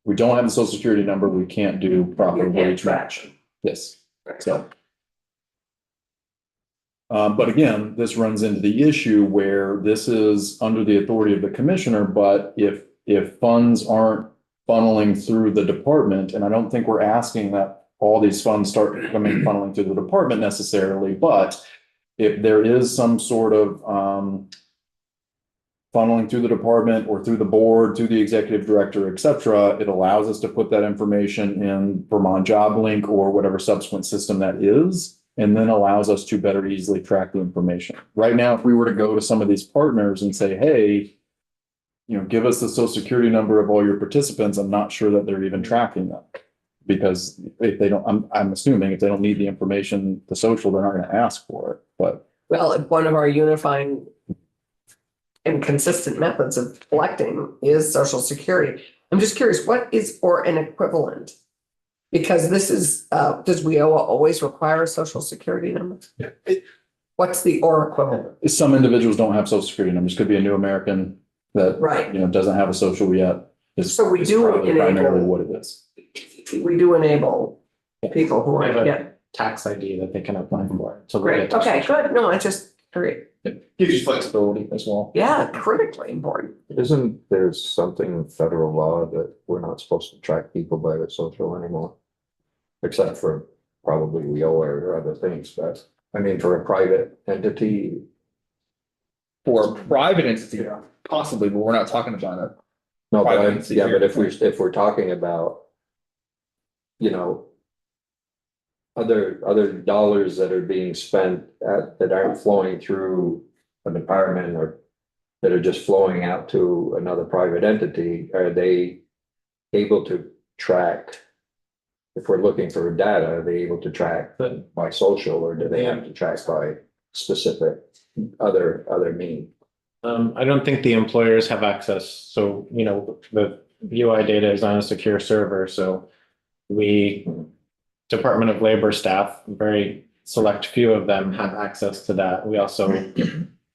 If we don't have the social security number, we can't do proper You can't wage track. matching. Yes. So. But again, this runs into the issue where this is under the authority of the commissioner, but if if funds aren't funneling through the department, and I don't think we're asking that all these funds start funneling through the department necessarily, but if there is some sort of funneling through the department or through the board, through the executive director, et cetera, it allows us to put that information in Vermont Job Link or whatever subsequent system that is, and then allows us to better easily track the information. Right now, if we were to go to some of these partners and say, hey, give us the social security number of all your participants, I'm not sure that they're even tracking them. Because if they don't, I'm assuming if they don't need the information, the social, they're not going to ask for it, but. Well, one of our unifying and consistent methods of collecting is social security. I'm just curious, what is or an equivalent? Because this is, does WIOA always require a social security number? Yeah. What's the or equivalent? Some individuals don't have social security numbers. Could be a new American that, Right. Doesn't have a social yet. So we do probably enable- primarily what it is. We do enable people who We have are, a yeah, tax ID that they can apply for. So great, okay, good, no, I just, great, Gives you flexibility as well. yeah, critically important. Isn't there something in federal law that we're not supposed to track people by their social anymore? Except for probably WIOA or other things, but I mean, for a private entity, For a private entity, possibly, but we're not talking about it. no, but Private entity yeah, but here. if we're talking about, other dollars that are being spent that aren't flowing through a department or that are just flowing out to another private entity, are they able to track? If we're looking for data, are they able to track by social, or do they have to track by specific other means? I don't think the employers have access. So, the UI data is on a secure server. So Department of Labor staff, very select few of them have access to that. We also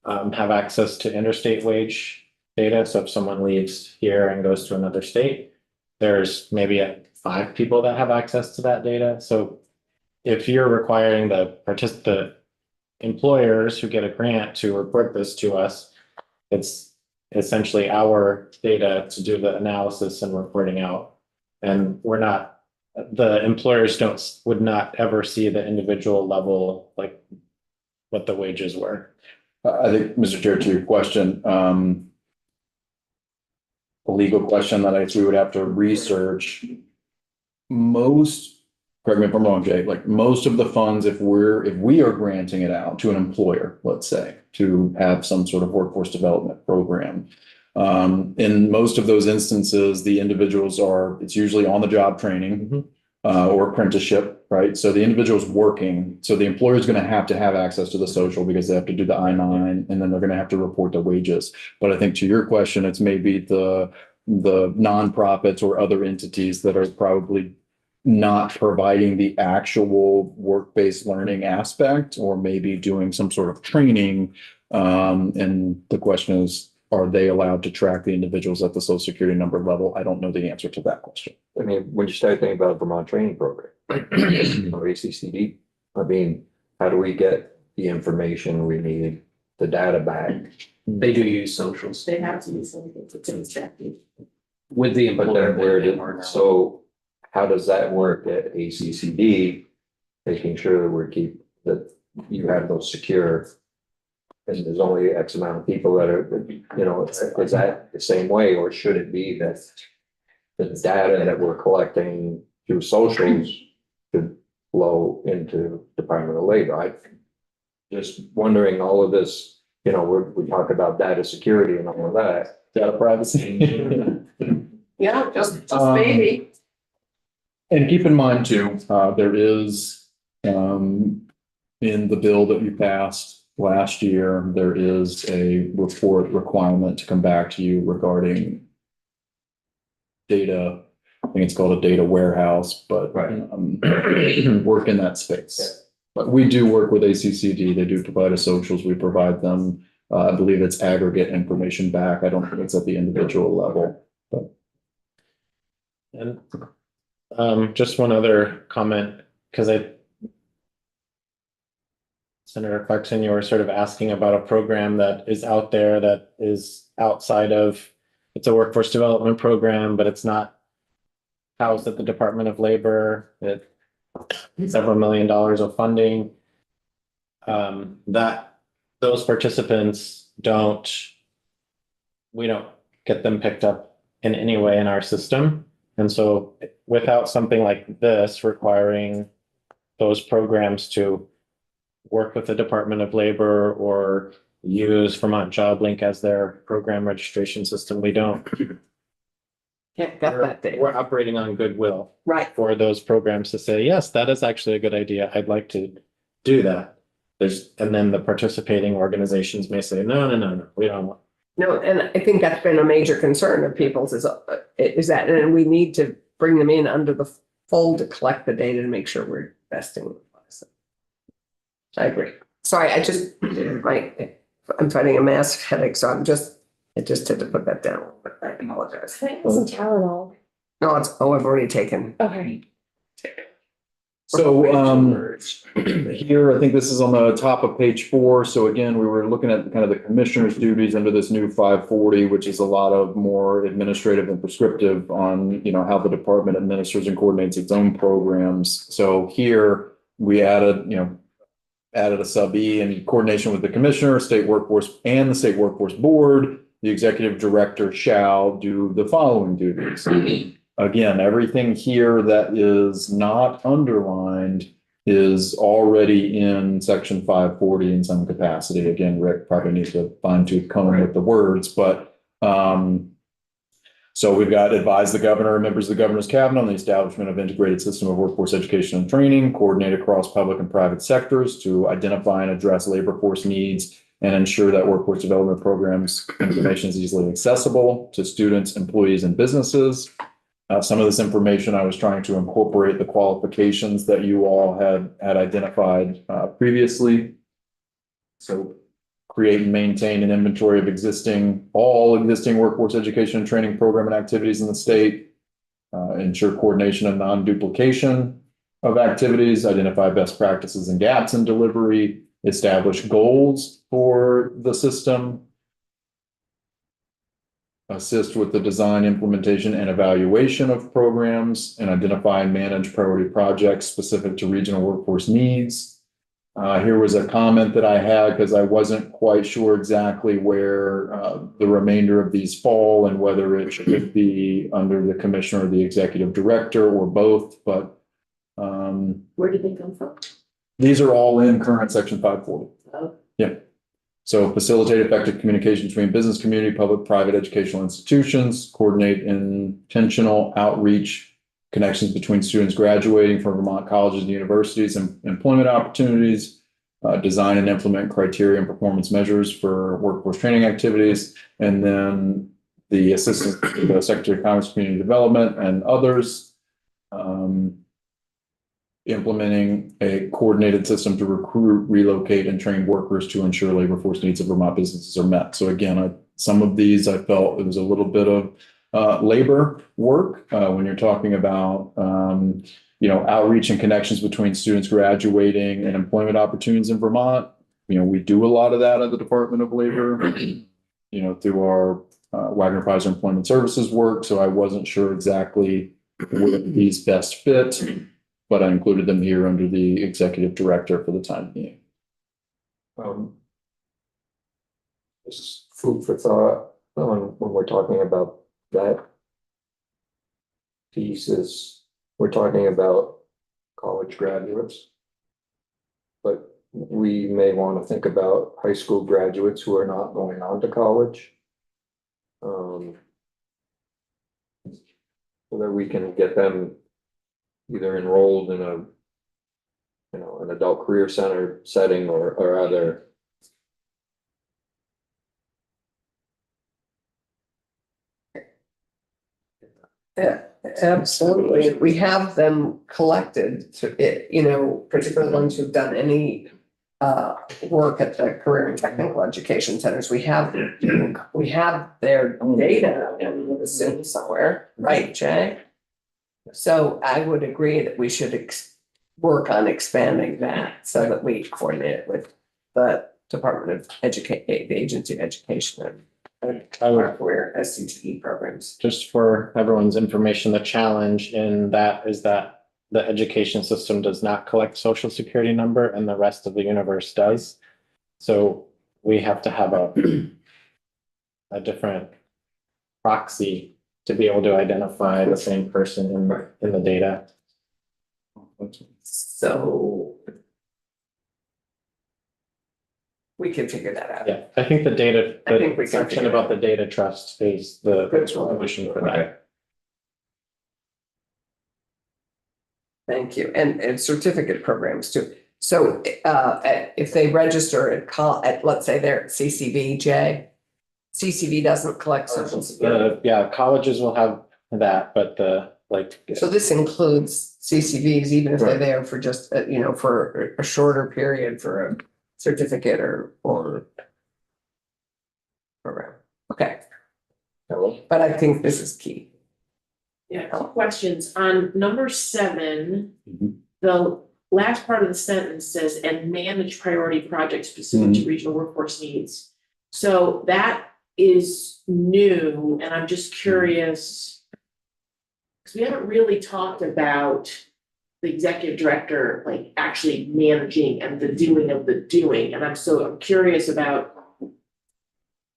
have access to interstate wage data. So if someone leaves here and goes to another state, there's maybe 5 people that have access to that data. So if you're requiring the employers who get a grant to report this to us, it's essentially our data to do the analysis and reporting out. And the employers would not ever see the individual level, like what the wages were. I think, Mr. Chair, to your question, a legal question that I guess we would have to research. Correct me if I'm wrong, Jay, like most of the funds, if we are granting it out to an employer, let's say, to have some sort of workforce development program. In most of those instances, the individuals it's usually on the job training or apprenticeship, right? So the individual's working, so the employer is going to have access to the social because they have to do the I-9 and then they're going to have to report the wages. But I think to your question, it's maybe the nonprofits or other entities that are probably not providing the actual work-based learning aspect, or maybe doing some sort of training. And the question is, are they allowed to track the individuals at the social security number level? I don't know the answer to that question. I mean, when you start thinking about Vermont training program, or ACCD, I mean, how do we get the information we need, the data back? They do use socials They have to use something to inspect you. with the But then employer. so how does that work at ACCD? Making sure that that you have those secure. And there's only X amount of people that are, is that the same way, or should it be that the data that we're collecting through socials should flow into Department of Labor? I'm just wondering all of this, we talk about data security and all of that. Data privacy. Yeah, just maybe. And keep in mind too, there is, in the bill that you passed last year, there is a report requirement to come back to you regarding data. I think it's called a data warehouse, but work in that space. But we do work with ACCD. They do provide us socials. We provide them. I believe it's aggregate information back. I don't think it's at the individual level, but. And just one other comment, because Senator Clarkson, you were sort of asking about a program that is out there that is outside of it's a workforce development program, but it's not housed at the Department of Labor. It several million dollars of funding. That those participants we don't get them picked up in any way in our system. And so without something like this requiring those programs to work with the Department of Labor or use Vermont Job Link as their program registration system, we don't. Can't get that data. We're operating on goodwill Right. for those programs to say, yes, that is actually a good idea. I'd like to do that. And then the participating organizations may say, no, we don't want. No, and I think that's been a major concern of people's is that, and we need to bring them in under the fold to collect the data to make sure we're investing. I agree. Sorry, I'm fighting a massive headache, so I just had to put that down. I apologize. I think it's Tylenol. No, I've already taken. Okay. So here, I think this is on the top of page 4. So again, we were looking at kind of the commissioner's duties under this new 540, which is a lot of more administrative and prescriptive on, how the department administers and coordinates its own programs. So here we added a sub E in coordination with the commissioner, state workforce, and the state workforce board. The executive director shall do the following duties. Again, everything here that is not underlined is already in section 540 in some capacity. Again, Rick probably needs to fine tooth comb with the words, but so we've got advise the governor and members of the governor's cabinet on the establishment of integrated system of workforce education and training, coordinate across public and private sectors to identify and address labor force needs and ensure that workforce development programs information is easily accessible to students, employees, and businesses. Some of this information I was trying to incorporate the qualifications that you all had identified previously. So create and maintain an inventory of all existing workforce education and training program and activities in the state. Ensure coordination and non-duplication of activities, identify best practices and gaps in delivery, establish goals for the system, assist with the design, implementation, and evaluation of programs, and identify and manage priority projects specific to regional workforce needs. Here was a comment that I had because I wasn't quite sure exactly where the remainder of these fall and whether it should be under the commissioner or the executive director or both, but Where did they come from? these are all in current section 540. Oh. Yeah. So facilitate effective communication between business community, public, private educational institutions, coordinate intentional outreach, connections between students graduating from Vermont colleges and universities and employment opportunities, design and implement criteria and performance measures for workforce training activities, and then the assistant to the Secretary of Commerce, Community Development, and others. Implementing a coordinated system to recruit, relocate, and train workers to ensure labor force needs of Vermont businesses are met. So again, some of these I felt it was a little bit of labor work when you're talking about outreach and connections between students graduating and employment opportunities in Vermont. We do a lot of that at the Department of Labor, through our Wagner Pfizer Employment Services work. So I wasn't sure exactly where these best fit, but I included them here under the executive director for the time being. This is food for thought when we're talking about that piece we're talking about college graduates. But we may want to think about high school graduates who are not going on to college. So that we can get them either enrolled in an adult career center setting or other. Yeah, absolutely. We have them collected to it, particularly ones who've done any work at the career and technical education centers. We have their data in the system somewhere, right, Jay? So I would agree that we should work on expanding that so that we coordinate it with the Department of Education, the Agency of Education I would, hardware SCTE programs. just for everyone's information, the challenge in that is that the education system does not collect social security number and the rest of the universe does. So we have to have a different proxy to be able to identify the same person in the data. So we can figure that out. Yeah, I think the data, I think we the can section figure it about the data trust is the Good. solution for that. Thank you. And certificate programs too. So if they register at let's say they're at CCVJ, CCV doesn't collect social security. Yeah, colleges will have that, but So this includes CCVs, even if they're Right. there for just, for a shorter period for a certificate or program. Okay. But I think this is key. Yeah, two questions. On number 7, Mhm. the last part of the sentence says, and manage priority projects specific to regional workforce needs. So that is new, and I'm just curious. Because we haven't really talked about the executive director, like actually managing and the doing of the doing, and I'm curious about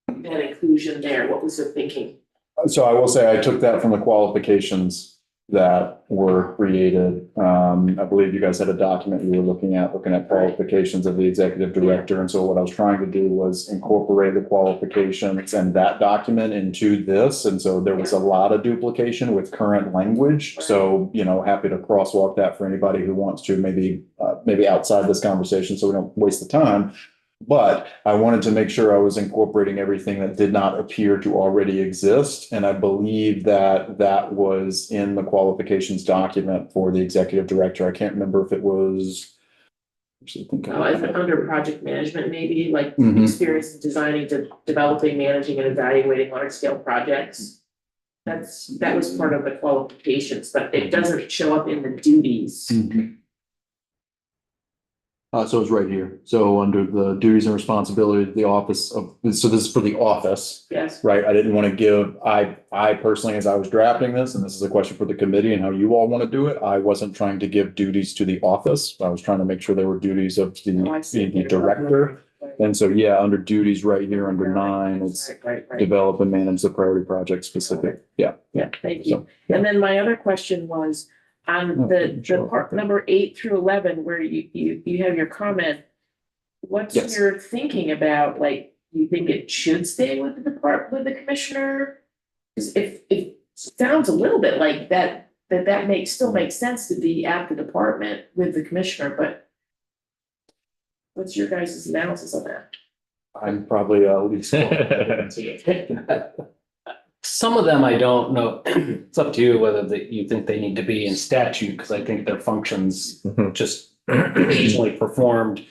that inclusion there. What was the thinking? So I will say I took that from the qualifications that were created. I believe you guys had a document you were looking at qualifications of the executive director. And so what I was trying to do was incorporate the qualifications and that document into this. And so there was a lot of duplication with current language. So, happy to crosswalk that for anybody who wants to, maybe outside this conversation so we don't waste the time. But I wanted to make sure I was incorporating everything that did not appear to already exist. And I believe that that was in the qualifications document for the executive director. I can't remember if it was. Is it under project management, maybe like Mhm. experience in designing, developing, managing, and evaluating large scale projects? That was part of the qualifications, but it doesn't show up in the duties. So it's right here. So under the duties and responsibilities of the office of, so this is for the office, Yes. right? I didn't want to give, I personally, as I was drafting this, and this is a question for the committee and how you all want to do it, I wasn't trying to give duties to the office. I was trying to make sure there were duties of the director. And so, yeah, under duties right here, under 9, it's Right. develop and manage the priority project specific. Yeah. Yeah, thank you. So, yeah. And then my other question was on the part number 8 through 11, where you have your comment. What's Yes. your thinking about, like, you think it should stay with the department, with the commissioner? Because if it sounds a little bit like that still makes sense to be at the department with the commissioner, but what's your guys' analysis on that? I'm probably least. Some of them I don't know. It's up to you whether you think they need to be in statute, because I think their functions just occasionally performed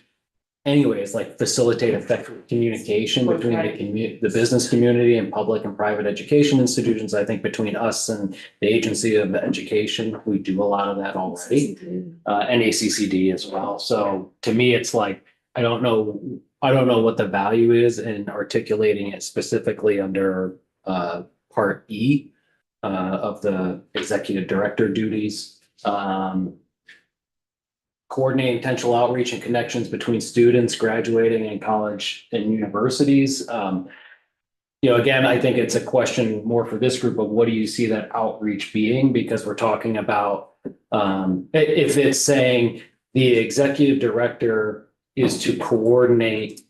anyways, like facilitate effective communication between the business community and public and private education institutions. I think between us and the Agency of Education, we do a lot of that already, and ACCD as well. So to me, it's like, I don't know what the value is in articulating it specifically under Part E of the executive director duties. Coordinating intentional outreach and connections between students graduating in college and universities. Again, I think it's a question more for this group of what do you see that outreach being? Because we're talking about if it's saying the executive director is to coordinate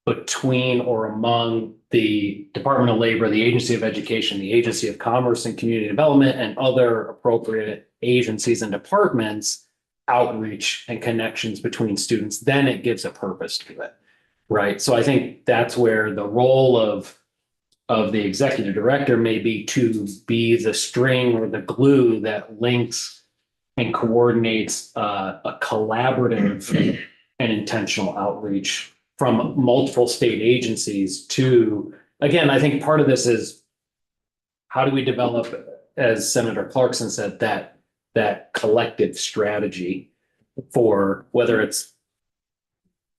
between or among the Department of Labor, the Agency of Education, the Agency of Commerce and Community Development, and other appropriate agencies and departments, outreach and connections between students, then it gives a purpose to it, right? So I think that's where the role of the executive director may be to be the string or the glue that links and coordinates a collaborative and intentional outreach from multiple state agencies to, again, I think part of this is how do we develop, as Senator Clarkson said, that collective strategy for whether it's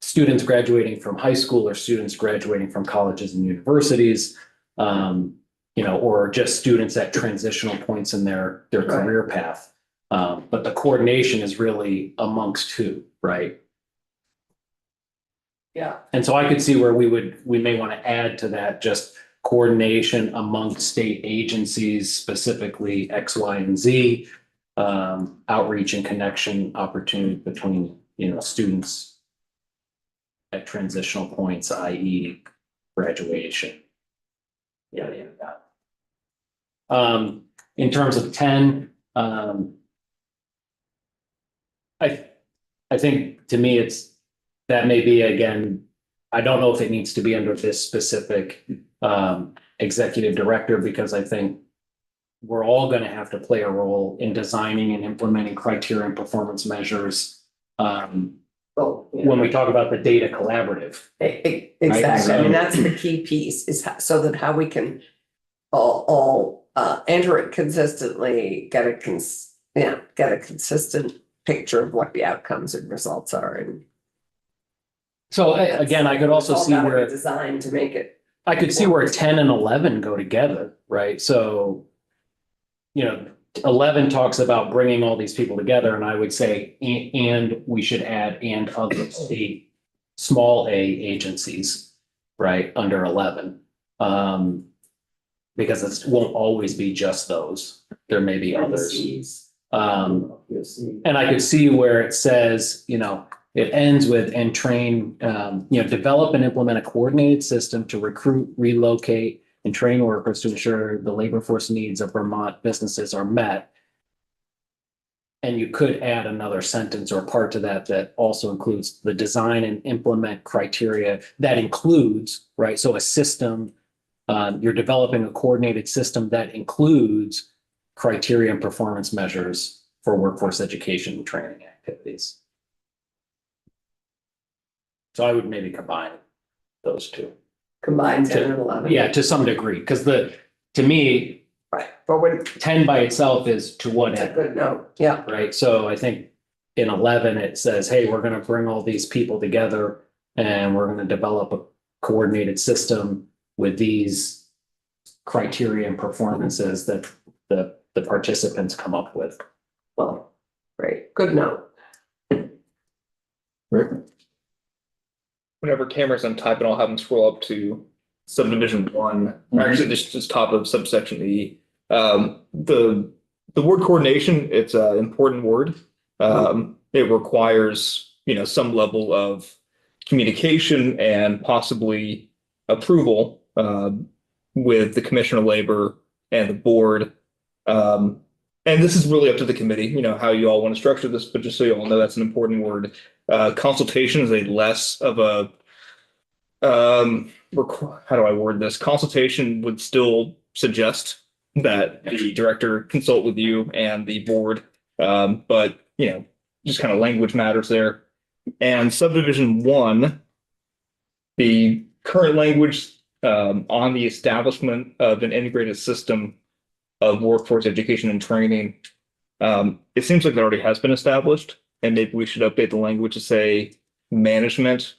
students graduating from high school or students graduating from colleges and universities. You know, or just students at transitional points in their career path. But the coordination is really amongst who, right? Yeah. And so I could see where we may want to add to that just coordination among state agencies, specifically X, Y, and Z, outreach and connection opportunity between, you know, students at transitional points, i.e. graduation. Yeah. In terms of 10, I think to me that may be, again, I don't know if it needs to be under this specific executive director, because I think we're all going to have to play a role in designing and implementing criteria and performance measures when we talk about the data collaborative. Exactly. I mean, that's the key piece, is so that how we can all enter it consistently, get a consistent picture of what the outcomes and results are. And so again, I could also see where designed to make it. I could see where 10 and 11 go together, right? So, you know, 11 talks about bringing all these people together, and I would say, and we should add and other state small a agencies, right, under 11. Because it won't always be just those. There may be others. And I could see where it says, you know, it ends with and train, you know, develop and implement a coordinated system to recruit, relocate, and train workers to ensure the labor force needs of Vermont businesses are met. And you could add another sentence or part to that also includes the design and implement criteria that includes, right? So a system, you're developing a coordinated system that includes criteria and performance measures for workforce education and training activities. So I would maybe combine those two. Combine 10 and 11. Yeah, to some degree, because to me, right. But when 10 by itself is to what it's a end? good note. Yeah. Right. So I think in 11, it says, hey, we're going to bring all these people together and we're going to develop a coordinated system with these criteria and performances that the participants come up with. Well, great. Good note. Rick? Whenever Cameron's done typing, I'll have him scroll up to subdivision 1, or actually just top of subsection E. The word coordination, it's an important word. It requires, you know, some level of communication and possibly approval with the Commissioner of Labor and the board. And this is really up to the committee, you know, how you all want to structure this, but just so you all know, that's an important word. Consultation is a less of a, how do I word this? Consultation would still suggest that the director consult with you and the board. But, you know, just kind of language matters there. And subdivision 1, the current language on the establishment of an integrated system of workforce education and training, it seems like that already has been established, and maybe we should update the language to say management,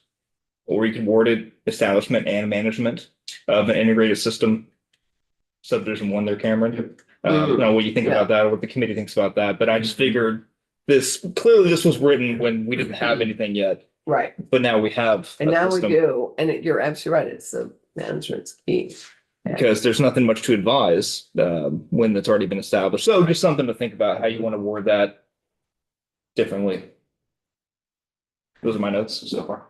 or you can word it establishment and management of an integrated system. Subdivision 1 there, Cameron. I don't know what you think about that or what the committee thinks about that, but I just figured this was written when we didn't have anything yet. Right. But now we have. And now we do. And you're absolutely right. It's the management's key. Because there's nothing much to advise when that's already been established. So just something to think about how you want to word that differently. Those are my notes so far.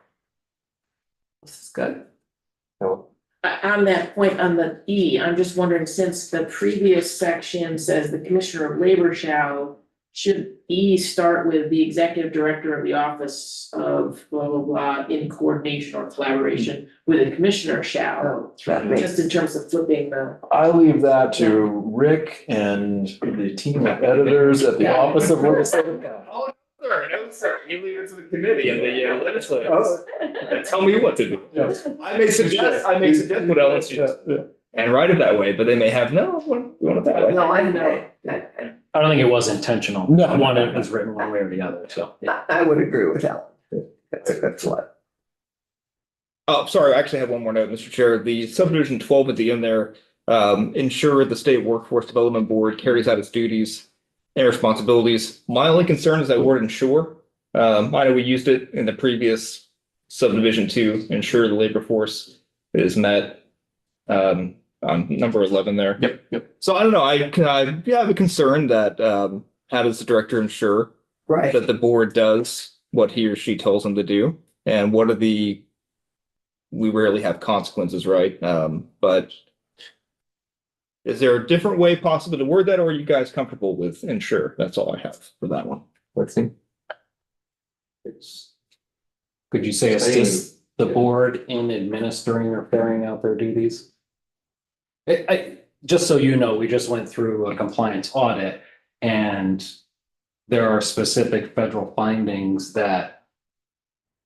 This is good. On that point, on the E, I'm just wondering, since the previous section says the Commissioner of Labor should E start with the Executive Director of the Office of blah, blah, blah, in coordination or collaboration with the Commissioner shall? Just in terms of flipping the. I leave that to Rick and the team of editors at the Office of Legislative. No, sir. You leave it to the committee and the legislators. Tell me what to do. Yes. I may suggest what else you and write it that way, but they may have, no, we want it that way. No, I know. I don't think it was intentional. No. One was written one way or the other, so. I would agree with Ellen. That's a good flip. Oh, sorry, I actually have one more note, Mr. Chair. The subdivision 12 at the end there, ensure the State Workforce Development Board carries out its duties and responsibilities. My only concern is that word ensure. I know we used it in the previous subdivision to ensure the labor force is met. On number 11 there. Yep. So I don't know, I have a concern that, how does the director ensure Right. that the board does what he or she tells them to do? And what are we rarely have consequences, right? But is there a different way possible to word that, or are you guys comfortable with ensure? That's all I have for that one. Let's see. It's, Could you say assist the board in administering or carrying out their duties? Just so you know, we just went through a compliance audit and there are specific federal findings that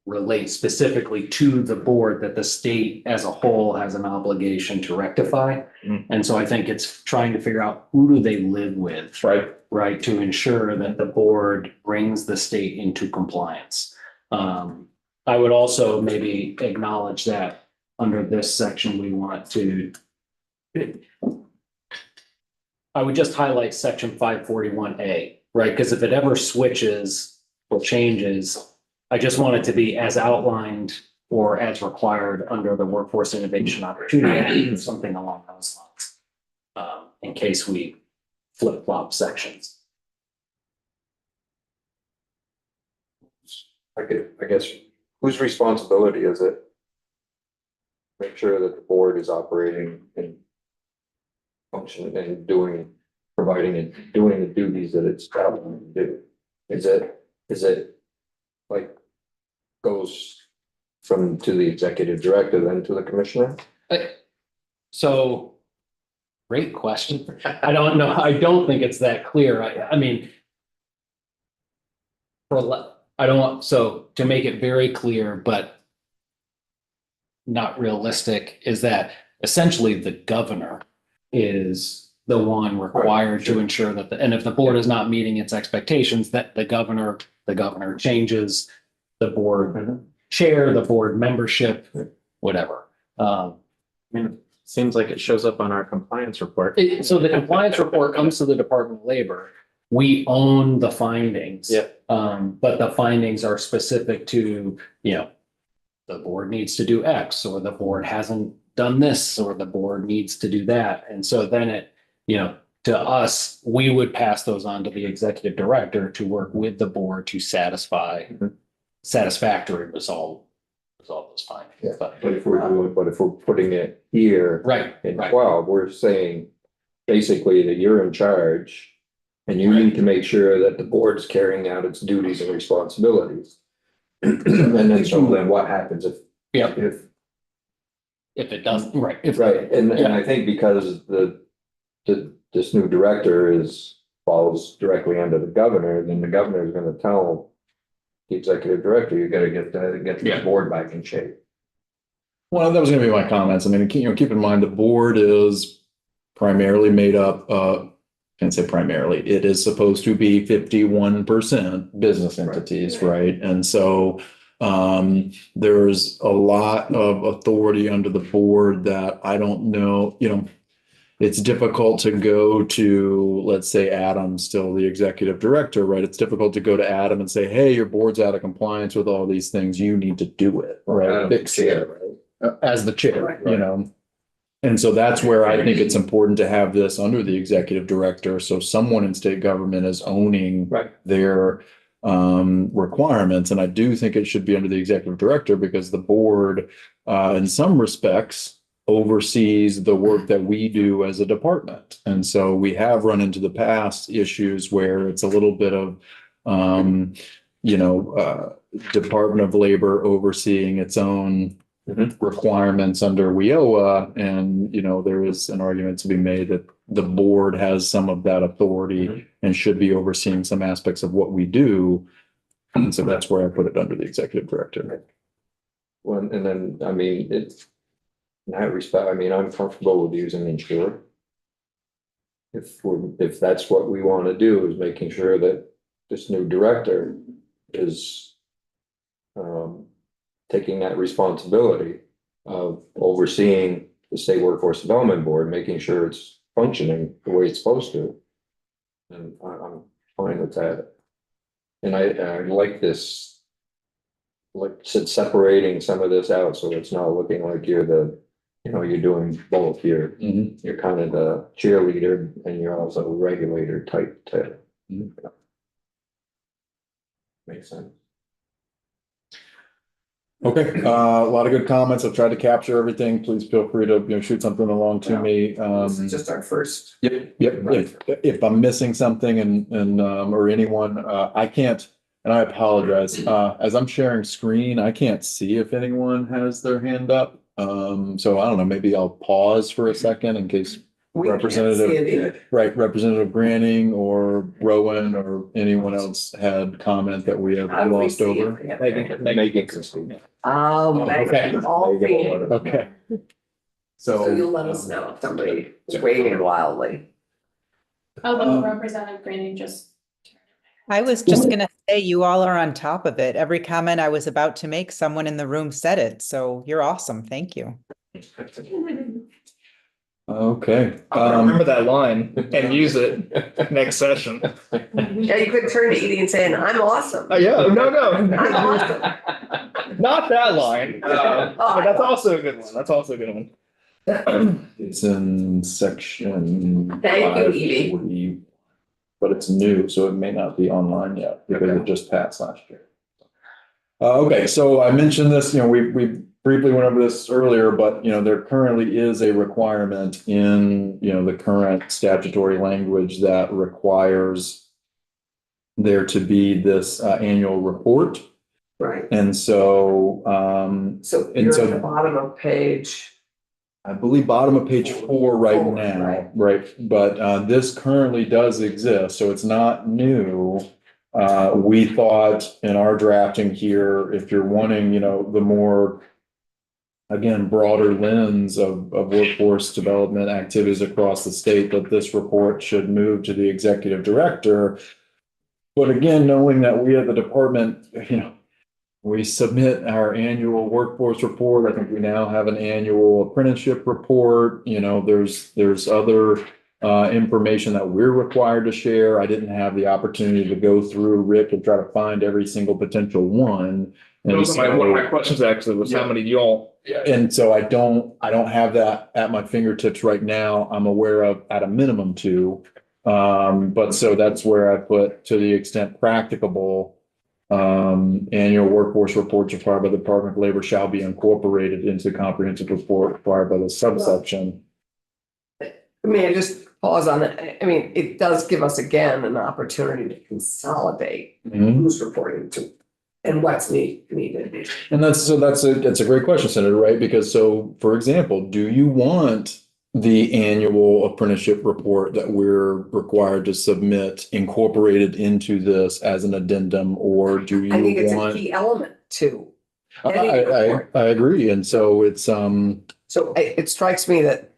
relate specifically to the board that the state as a whole has an obligation to rectify. And so I think it's trying to figure out who do they live with, right, to ensure that the board brings the state into compliance. I would also maybe acknowledge that under this section, we want to, I would just highlight section 541A, right? Because if it ever switches or changes, I just want it to be as outlined or as required under the Workforce Innovation Opportunity Act, something along those lines, in case we flip-flop sections. I guess, whose responsibility is it? Make sure that the board is operating and functioning and providing and doing the duties that it's traveling to do. Is it like goes to the executive director, then to the commissioner? So, great question. I don't know. I don't think it's that clear. I mean, I don't want, so to make it very clear, but not realistic, is that essentially the governor is the one required to ensure that and if the board is not meeting its expectations, that the governor changes the board chair, the board membership, whatever. I mean, it seems like it shows up on our compliance report. So the compliance report comes to the Department of Labor. We own the findings. Yep. But the findings are specific to, the board needs to do X, or the board hasn't done this, or the board needs to do that. And so then it, to us, we would pass those on to the executive director to work with the board to satisfactory resolve those findings. Yeah. But if we're putting it here. Right. In 12, we're saying basically that you're in charge and you need to make sure that the board's carrying out its duties and responsibilities. And then what happens if it doesn't, right. And I think because this new director falls directly under the governor, then the governor is going to tell the executive director, you got to get the board back in shape. Well, that was going to be my comments. I mean, keep in mind the board is primarily made up of, can't say primarily, it is supposed to be 51% business entities, right? And so there's a lot of authority under the board that I don't know, it's difficult to go to, let's say Adam's still the executive director, right? It's difficult to go to Adam and say, hey, your board's out of compliance with all these things. You need to do it, right? Fix it, right? As the chair, And so that's where I think it's important to have this under the executive director. So someone in state government is owning their requirements. And I do think it should be under the executive director because the board, in some respects, oversees the work that we do as a department. And so we have run into the past issues where it's a little bit of, Department of Labor overseeing its own requirements under WIOA. And, there is an argument to be made that the board has some of that authority and should be overseeing some aspects of what we do. And so that's where I put it under the executive director. Well, and then, I mean, it's, in that respect, I mean, I'm comfortable with using ensure. If that's what we want to do, is making sure that this new director is taking that responsibility of overseeing the state workforce development board, making sure it's functioning the way it's supposed to. And I'm fine with that. And I like this, like I said, separating some of this out so it's not looking like you're the, you're doing both. You're kind of the cheerleader and you're also a regulator type. Makes sense. Okay, a lot of good comments. I've tried to capture everything. Please feel free to, shoot something along to me. This is just our first. Yep. If I'm missing something or anyone, I can't, and I apologize, as I'm sharing screen, I can't see if anyone has their hand up. So I don't know, maybe I'll pause for a second in case We can't see it Representative, either. right, Representative Granning or Rowan or anyone else had comment that we have How do we lost see over. it? Megan can see. Okay. All three. Okay. So you'll let us know if somebody is waiting wildly. Representative Granning just. I was just gonna say, you all are on top of it. Every comment I was about to make, someone in the room said it. So you're awesome. Thank you. Okay. I'll remember that line and use it next session. Yeah, you could turn to Edie and say, I'm awesome. Yeah, no, I'm awesome. not that line, but that's also a good one. That's also a good one. It's in section. Thank you, Edie. 540, but it's new, so it may not be online yet because it just passed last year. Okay, so I mentioned this, we briefly went over this earlier, but there currently is a requirement in, the current statutory language that requires there to be this annual report. Right. And so, So you're at the bottom of page. I believe bottom of page 4 right now, right? But this currently does exist, so it's not new. We thought in our drafting here, if you're wanting, the more, again, broader lens of workforce development activities across the state, that this report should move to the executive director. But again, knowing that we at the department, we submit our annual workforce report. I think we now have an annual apprenticeship report. There's other information that we're required to share. I didn't have the opportunity to go through, Rick, and try to find every single potential one. And Those are one of my questions actually was how many do y'all? And so I don't have that at my fingertips right now. I'm aware of at a minimum 2. But so that's where I put, to the extent practicable, annual workforce reports required by the Department of Labor shall be incorporated into the comprehensive report required by the subsection. I just pause on it. It does give us again an opportunity to consolidate who's reporting to and what's needed. And that's a great question, Senator, right? Because for example, do you want the annual apprenticeship report that we're required to submit incorporated into this as an addendum, or do you I think it's want? a key element too. I agree. And so it's, So it strikes me that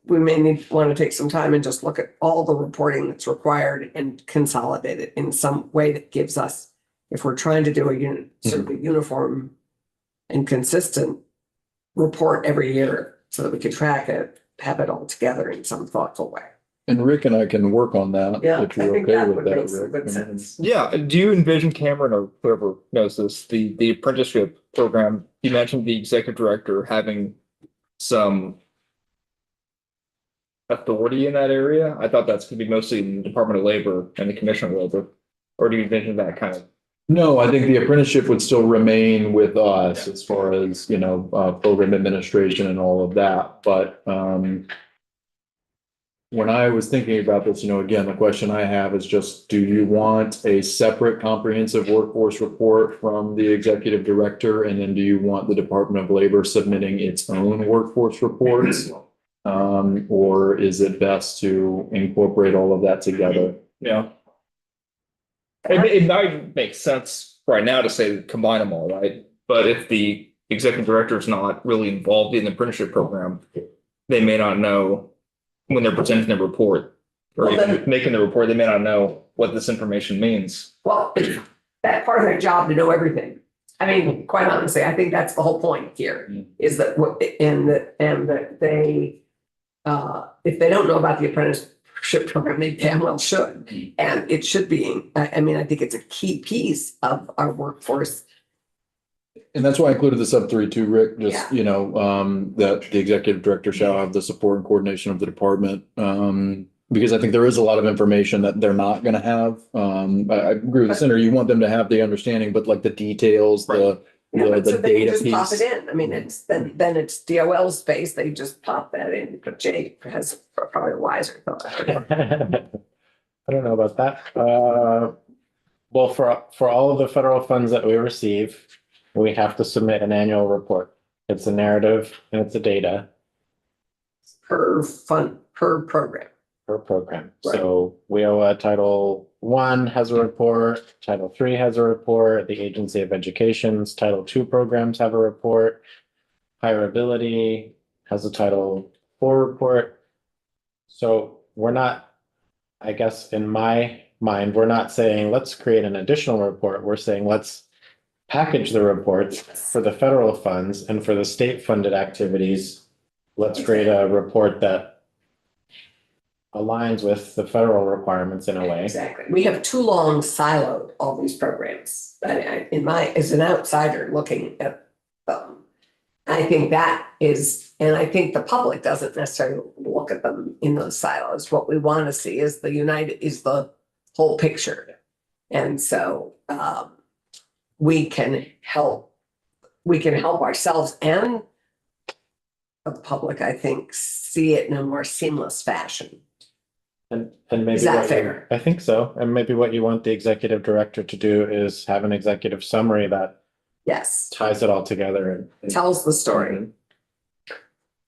we may want to take some time and just look at all the reporting that's required and consolidate it in some way that gives us, if we're trying to do a sort of a uniform and consistent report every year so that we can track it, have it all together in some thoughtful way. and Rick and I can work on that. Yeah, If you're I think okay that with would that, make some Rick. good sense. Yeah, do you envision, Cameron, or whoever knows this, the apprenticeship program, you mentioned the executive director having some authority in that area? I thought that's gonna be mostly in the Department of Labor and the Commission of Labor. Or do you envision that kind of? No, I think the apprenticeship would still remain with us as far as, program administration and all of that, but, when I was thinking about this, again, the question I have is just, do you want a separate comprehensive workforce report from the executive director? And then do you want the Department of Labor submitting its own workforce reports? Or is it best to incorporate all of that together? Yeah. It might make sense right now to say combine them all, right? But if the executive director is not really involved in the apprenticeship program, they may not know when they're presenting the report or even making the report, they may not know what this information means. Well, it's that part of their job to know everything. I mean, quite honestly, I think that's the whole point here, is that what, and that they, if they don't know about the apprenticeship program, they damn well should. And it should be, I mean, I think it's a key piece of our workforce. And that's why I included the sub 3 too, Rick, just, Yeah. you know, that the executive director shall have the support and coordination of the department. Because I think there is a lot of information that they're not gonna have. I agree with the center, you want them to have the understanding, but like the details, the But so the they can data just pop it piece. in. I mean, it's, then it's DOL space, they just pop that in, but Jay has probably a wiser thought. I don't know about that. Well, for all of the federal funds that we receive, we have to submit an annual report. It's a narrative and it's a data Per fund, per program. per program. Right. So WIOA Title I has a report, Title III has a report, the Agency of Education's Title II programs have a report. Higher Ability has a Title IV report. So we're not, I guess in my mind, we're not saying, let's create an additional report. We're saying, let's package the reports for the federal funds and for the state funded activities. Let's create a report that aligns with the federal requirements in a way. Exactly. We have too long siloed all these programs. In my, as an outsider looking at them, I think that is, and I think the public doesn't necessarily look at them in those silos. What we want to see is the whole picture. And so we can help ourselves and the public, I think, see it in a more seamless fashion. And maybe Is that what you- fair? I think so. And maybe what you want the executive director to do is have an executive summary that Yes, ties it all together and tells the story.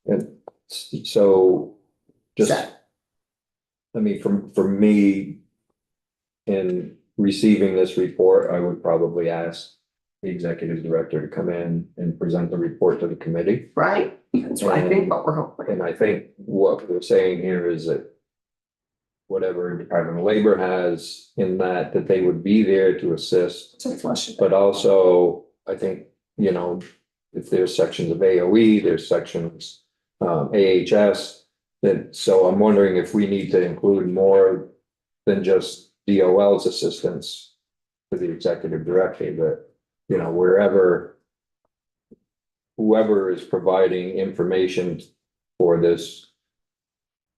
And so just, Set. I mean, for me, in receiving this report, I would probably ask the executive director to come in and present the report to the committee. Right? That's what I think, what we're hoping. And I think what we're saying here is that whatever Department of Labor has in that they would be there to assist. To flush it. But also, I think, you know, if there's sections of AOE, there's sections, AHS. Then, so I'm wondering if we need to include more than just DOL's assistance to the executive director, that, you know, whoever is providing information for this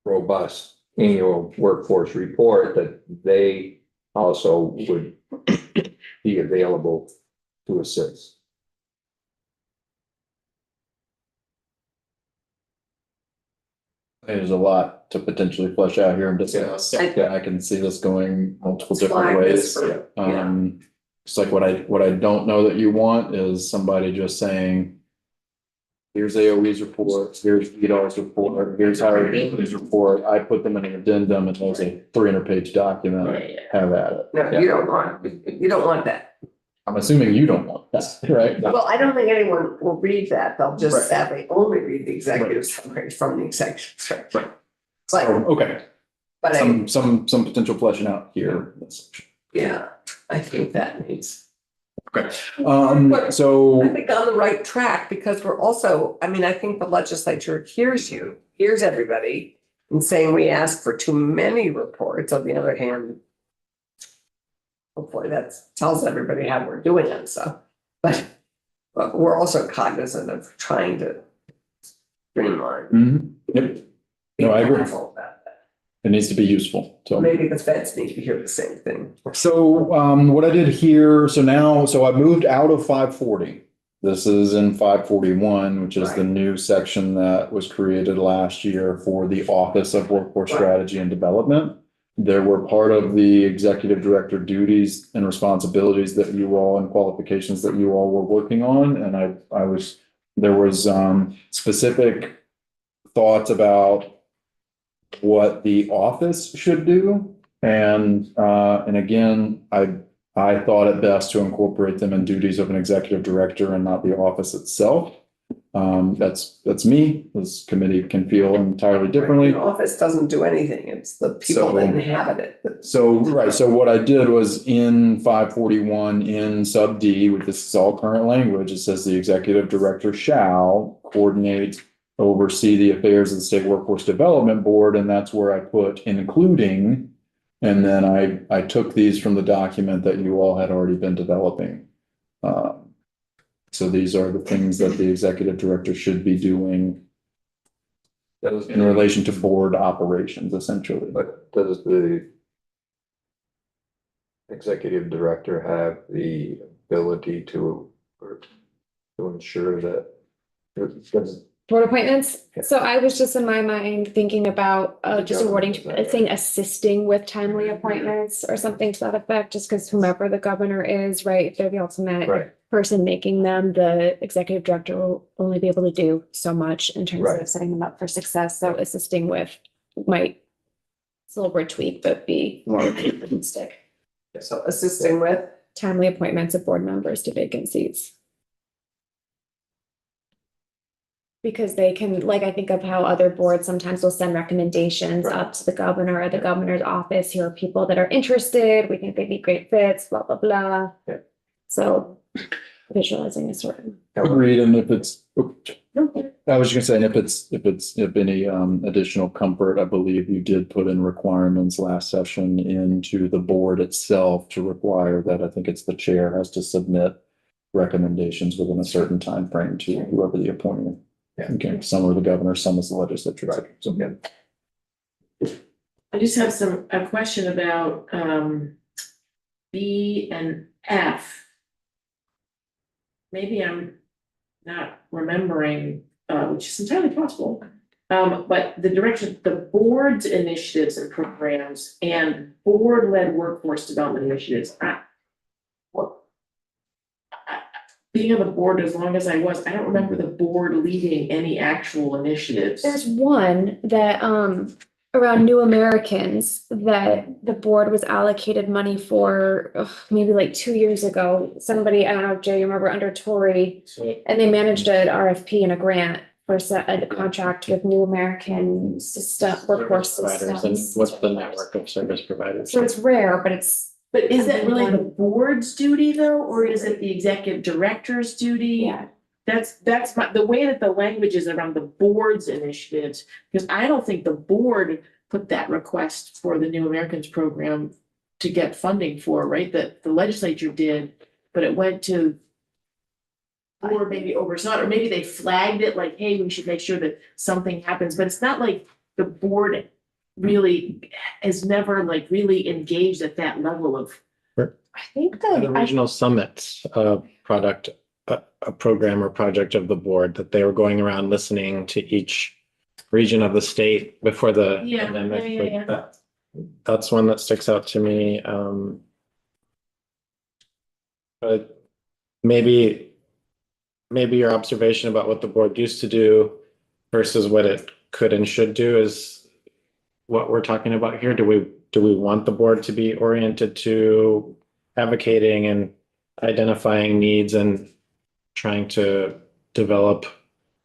robust annual workforce report, that they also would be available to assist. There's a lot to potentially flesh out here and discuss. Yeah. Yeah, I can see this going multiple different Flag this ways. for- yeah. It's like what I don't know that you want is somebody just saying, here's AOE's report, here's VDOL's report, here's Higher Ability's report. I put them in an addendum and there's a 300-page document. Have at it. No, you don't want that. I'm assuming you don't want that, right? Well, I don't think anyone will read that. They'll just Right. sadly only read the executive summary from the executive director. Right. But, Okay, but some potential fleshing out here. yeah, I think that needs. Okay, I so, think on the right track, because we're also, I mean, I think the legislature hears everybody and saying we ask for too many reports. On the other hand, hopefully that tells everybody how we're doing it, so, but we're also cognizant of trying to streamline. yep, Be No, I agree. mindful about that. it needs to be useful, so. Maybe the feds need to hear the same thing. So, what I did here, so I moved out of 540. This is in 541, which is the Right. new section that was created last year for the Office of Workforce Right. Strategy and Development. There were part of the executive director duties and responsibilities that you all and qualifications that you all were working on. And there was specific thoughts about what the office should do. And again, I thought it best to incorporate them in duties of an executive director and not the office itself. That's me. This committee can feel entirely differently. The office doesn't do anything. It's the people that So- inhabit it. So, right, so what I did was in 541 in sub D, with this is all current language, it says the executive director shall coordinate, oversee the affairs of the state workforce development board, and that's where I put including. And then I took these from the document that you all had already been developing. So these are the things that the executive director should be doing in relation to board operations, essentially. But does the executive director have the ability to, or to ensure that? Does Board appointments. Yeah. So I was just in my mind thinking about just governor awarding, does that, saying assisting with timely appointments or something to that effect, just because whomever the governor is, right, they're the ultimate Right, person making them, the executive director will only be able to do so much in terms Right. of setting them up for success. So assisting with might, it's a little word tweak, but be more realistic. So assisting with, Timely appointments of board members to vacant seats. Because they can, like, I think of how other boards sometimes will send recommendations Right. up to the governor or the governor's office. Here are people that are interested. We think they'd be great fits, blah, blah, blah. Yeah. So visualizing is sort of. Agreed, and if it's, I was just gonna say, and if any additional comfort, I believe you did put in requirements last session into the board itself to require that, I think it's the chair has to submit recommendations within a certain time frame to whoever the appointment. Yeah. Okay, some are the governor, some is the legislature. Right. So, yeah. I just have a question about B and F. Maybe I'm not remembering, which is entirely possible. But the direction, the board's initiatives and programs and board-led workforce development initiatives. Being on the board as long as I was, I don't remember the board leading any actual initiatives. There's one that, around New Americans that the board was allocated money for, maybe like 2 years ago. Somebody, I don't know if Jay, you remember under Tory, and they managed an RFP and a grant for a contract with New American system, workforce Providers, and systems. what's the network of service providers? So it's rare, but it's, But is that really the board's duty though, or is it the executive director's duty? yeah. That's the way that the language is around the board's initiatives, because I don't think the board put that request for the New Americans program to get funding for, right? That the legislature did, but it went to or maybe oversight, or maybe they flagged it like, hey, we should make sure that something happens, but it's not like the board really is never like really engaged at that level of. I think The that, regional summits, product, a program or project of the board that they were going around listening to each region of the state before the Yeah, pandemic. yeah, yeah. But that's one that sticks out to me. But maybe your observation about what the board used to do versus what it could and should do is what we're talking about here. Do we want the board to be oriented to advocating and identifying needs and trying to develop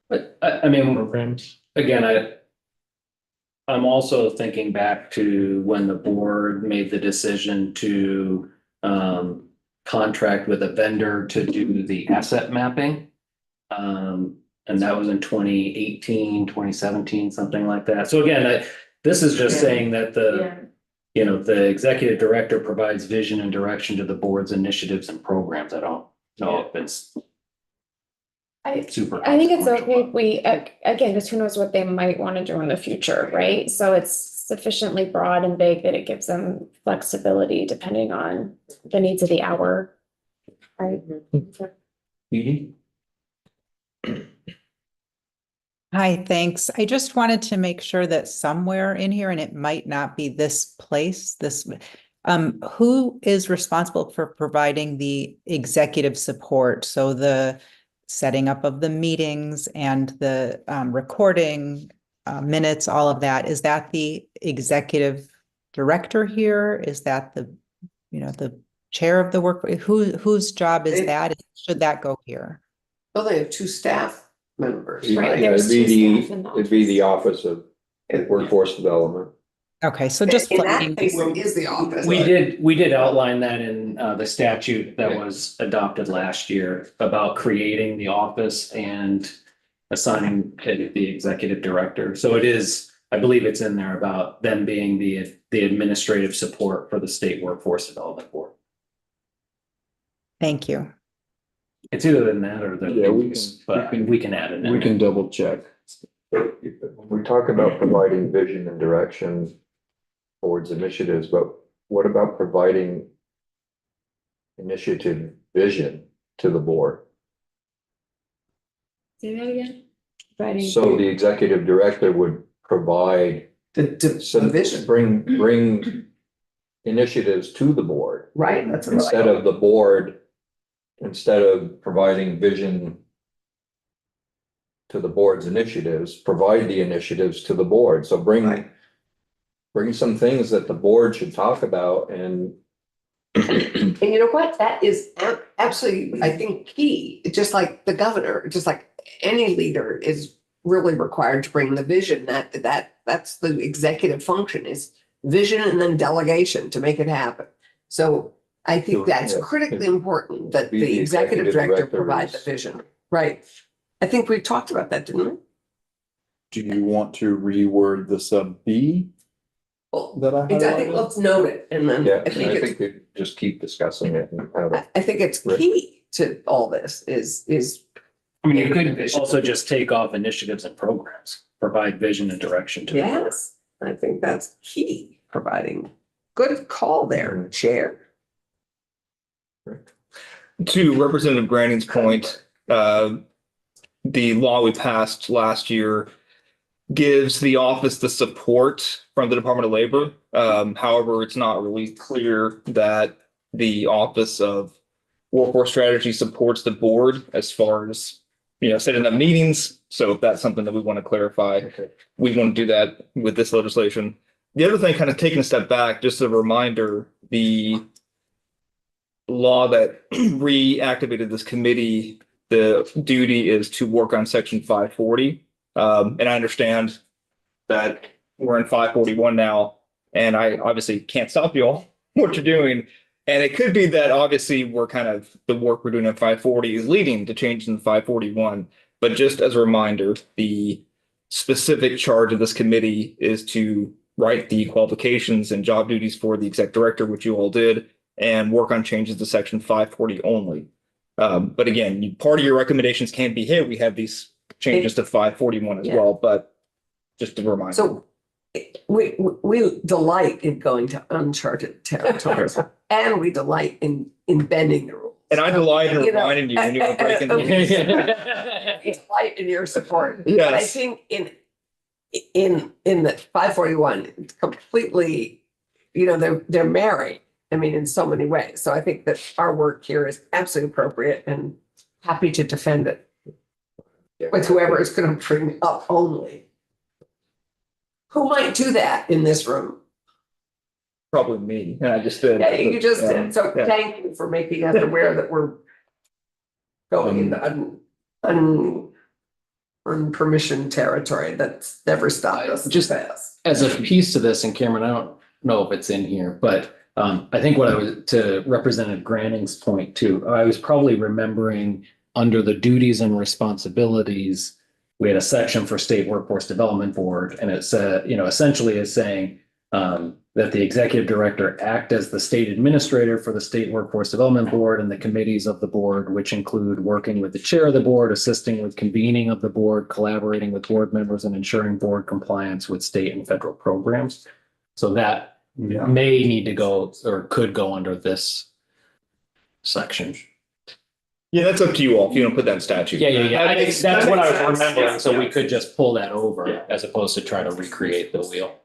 But I mean, programs? again, I'm also thinking back to when the board made the decision to contract with a vendor to do the asset mapping. And that was in 2018, 2017, something like that. So again, this is just Yeah. saying that the executive director provides vision and direction to the board's initiatives and programs. I don't know if it's super. I think it's consequential, okay but- if we, again, because who knows what they might want to do in the future, right? So it's sufficiently broad and vague that it gives them flexibility depending on the needs of the hour. Right? Edie? Hi, thanks. I just wanted to make sure that somewhere in here, and it might not be this place, who is responsible for providing the executive support? So the setting up of the meetings and the recording minutes, all of that. Is that the executive director here? Is that the chair of the work? Whose job is that? Should that go here? well, they have two staff members, Right, right? Yeah, there's it'd be two staff in the it'd be the Office of Workforce Development. Okay, so just In that flagging. case, it is the office. We did outline that in the statute that was adopted last year about creating the office and assigning the executive director. So it is, I believe it's in there about them being the administrative support for the State Workforce Development Board. Thank you. It's either in that or the. Yeah, But we can add it in. We can double check. We talk about providing vision and direction towards initiatives, but what about providing initiative vision to the board? Say that again. Writing. So the executive director would provide some vision. bring initiatives to the board Right, that's. instead of the board, instead of providing vision to the board's initiatives, provide the initiatives to the board. So Right. bring some things that the board should talk about and And you know what? That is absolutely, I think, key. It's just like the governor, just like any leader is really required to bring the vision. That's the executive function, is vision and then delegation to make it happen. So I think that's Yeah. critically important that Be the the executive executive director provide the director's- vision. Right. I think we talked about that, didn't we? Do you want to reword the sub B Well, that I I think highlighted? let's note it and then yeah, I think I it's, think we just keep discussing it and how to. I think it's Right. key to all this is. I mean, you could also just take off initiatives and programs, provide vision and direction to. the board. Yes, I think that's key, providing, good call there, Chair. To Representative Granning's point, the law we passed last year gives the office the support from the Department of Labor. However, it's not really clear that the Office of Workforce Strategy supports the board as far as, setting up meetings. So if that's something that we want to clarify, we want to do that with this legislation. The other thing, kind of taking a step back, just a reminder, the law that reactivated this committee, the duty is to work on section 540. And I understand that we're in 541 now, and I obviously can't stop you all what you're doing. And it could be that obviously the work we're doing in 540 is leading to changes in 541. But just as a reminder, the specific charge of this committee is to write the qualifications and job duties for the exec director, which you all did, and work on changes to section 540 only. But again, part of your recommendations can be, hey, we have these changes to 541 as Yeah. well, but just a reminder. So we delight in going to uncharted territories and we delight in bending the rules. And I delight in You know, reminding you when you're breaking the rules. We delight in your support. But I Yes. think in the 541, it's completely, they're married. I mean, in so many ways. So I think that our work here is absolutely appropriate and happy to defend it with whoever is going to bring up only. Who might do that in this room? Probably me, and I just did. Yeah, you just Yeah. did. So Yeah. thank you for making us aware that we're going into unpermissioned territory that's never stopped us. Just fast. as a piece to this, and Cameron, I don't know if it's in here, but I think what I was, to Representative Granning's point too, I was probably remembering under the duties and responsibilities, we had a section for State Workforce Development Board, and it said, essentially is saying that the executive director act as the state administrator for the State Workforce Development Board and the committees of the board, which include working with the chair of the board, assisting with convening of the board, collaborating with board members, and ensuring board compliance with state and federal programs. So that may need to go or could go under this section. Yeah, that's up to you all if you don't put that in statute. I think that's what I was sense. remembering, so we Yeah. could just pull that over as opposed to try to recreate the wheel.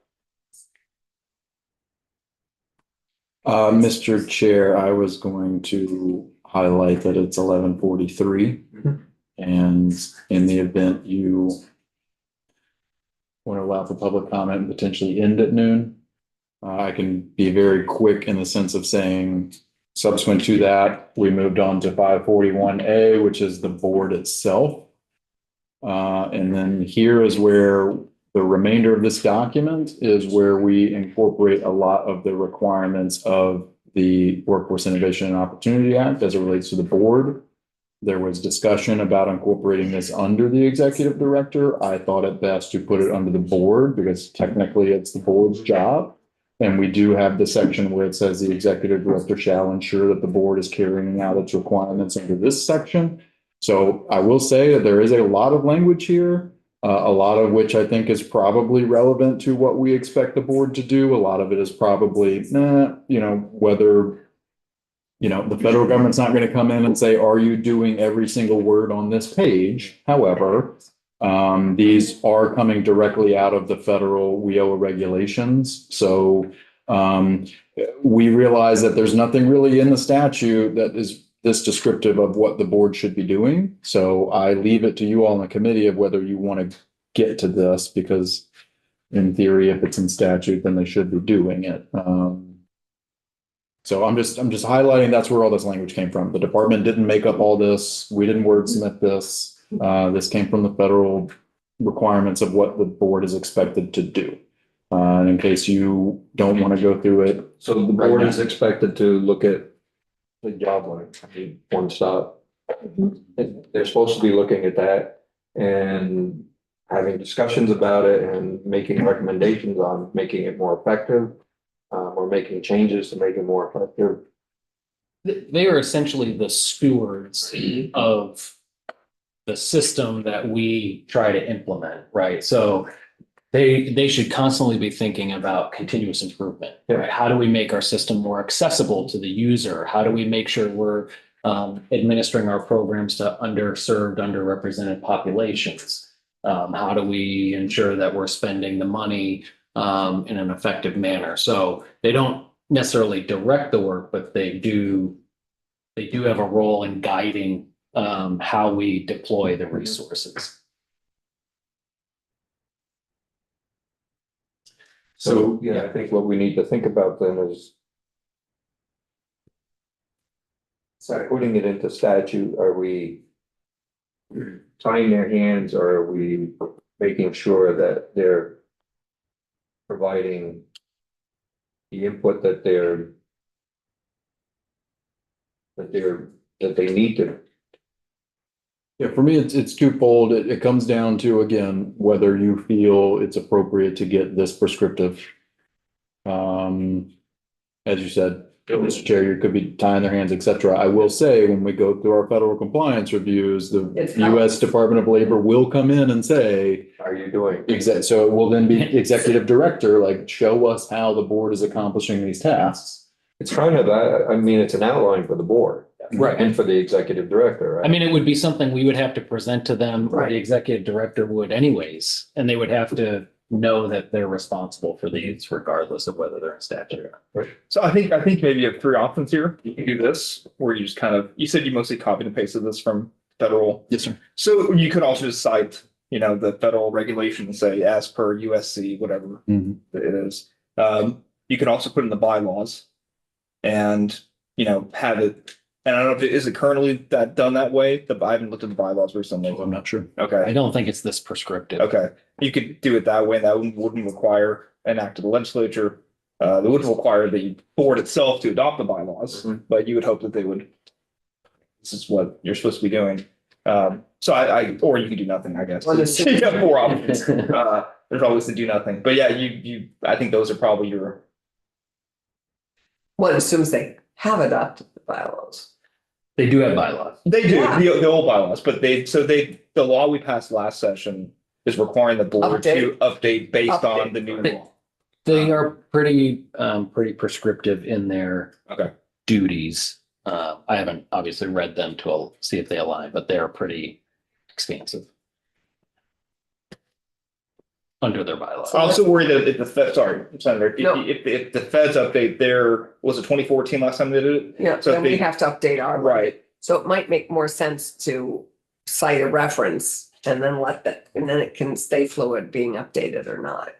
Mr. Chair, I was going to highlight that it's 11:43. And in the event you want to allow for public comment and potentially end at noon, I can be very quick in the sense of saying subsequent to that, we moved on to 541A, which is the board itself. And then here is where the remainder of this document is where we incorporate a lot of the requirements of the Workforce Innovation and Opportunity Act as it relates to the board. There was discussion about incorporating this under the executive director. I thought it best to put it under the board because technically it's the board's job. And we do have the section where it says the executive director shall ensure that the board is carrying out its requirements under this section. So I will say that there is a lot of language here, a lot of which I think is probably relevant to what we expect the board to do. A lot of it is probably, whether, the federal government's not going to come in and say, are you doing every single word on this page? However, these are coming directly out of the federal WIOA regulations. So we realize that there's nothing really in the statute that is this descriptive of what the board should be doing. So I leave it to you all in the committee of whether you want to get to this, because in theory, if it's in statute, then they should be doing it. So I'm just highlighting that's where all this language came from. The department didn't make up all this. We didn't wordsmith this. This came from the federal requirements of what the board is expected to do. And in case you don't want to go through it. So the board is expected to look at the job line, one stop. They're supposed to be looking at that and having discussions about it and making recommendations on making it more effective, or making changes to make it more effective. They are essentially the stewards of the system that we try to implement, right? So they should constantly be thinking about continuous improvement, right? How do we make our system more accessible to the user? How do we make sure we're administering our programs to underserved, underrepresented populations? How do we ensure that we're spending the money in an effective manner? So they don't necessarily direct the work, but they do have a role in guiding how we deploy the resources. So, I think what we need to think about then is putting it into statute. Are we tying their hands, or are we making sure that they're providing the input that they need to? Yeah, for me, it's twofold. It comes down to, again, whether you feel it's appropriate to get this prescriptive. As you said, Mr. Chair, you could be tying their hands, et cetera. I will say, when we go through our federal compliance reviews, the U.S. Department of Labor will come in and say, are you doing? So it will then be executive director, like, show us how the board is accomplishing these tasks. It's kind of, it's an outline for the board. Right. And for the executive director, right? I mean, it would be something we would have to present to them, or the executive director would anyways, and they would have to know that they're responsible for these regardless of whether they're in statute. Right. So I think maybe you have three options here. You can do this, where you just you said you mostly copied and pasted this from federal. Yes, sir. So you could also just cite, the federal regulation and say, as per USC, whatever it is. You can also put in the bylaws and, have it. And I don't know if is it currently done that way. I haven't looked at the bylaws recently. I'm not sure. Okay. I don't think it's this prescriptive. Okay. You could do it that way. And that wouldn't require an act of the legislature. They wouldn't require the board itself to adopt the bylaws, but you would hope that they would. This is what you're supposed to be doing. So or you could do nothing, I guess. You have four options. There's always to do nothing. But yeah, I think those are probably your. One assumes they have adopted the bylaws. They do have bylaws. They do, the old bylaws, but the law we passed last session is requiring the board to update based on the new law. They are pretty prescriptive in their duties. I haven't obviously read them to see if they align, but they're pretty expansive under their bylaws. I also worry that if the Fed, sorry, Senator, if the Feds update was it 2014 last time they did it? Yeah, so then we have to update our. Right. So it might make more sense to cite a reference and then and then it can stay fluid being updated or not.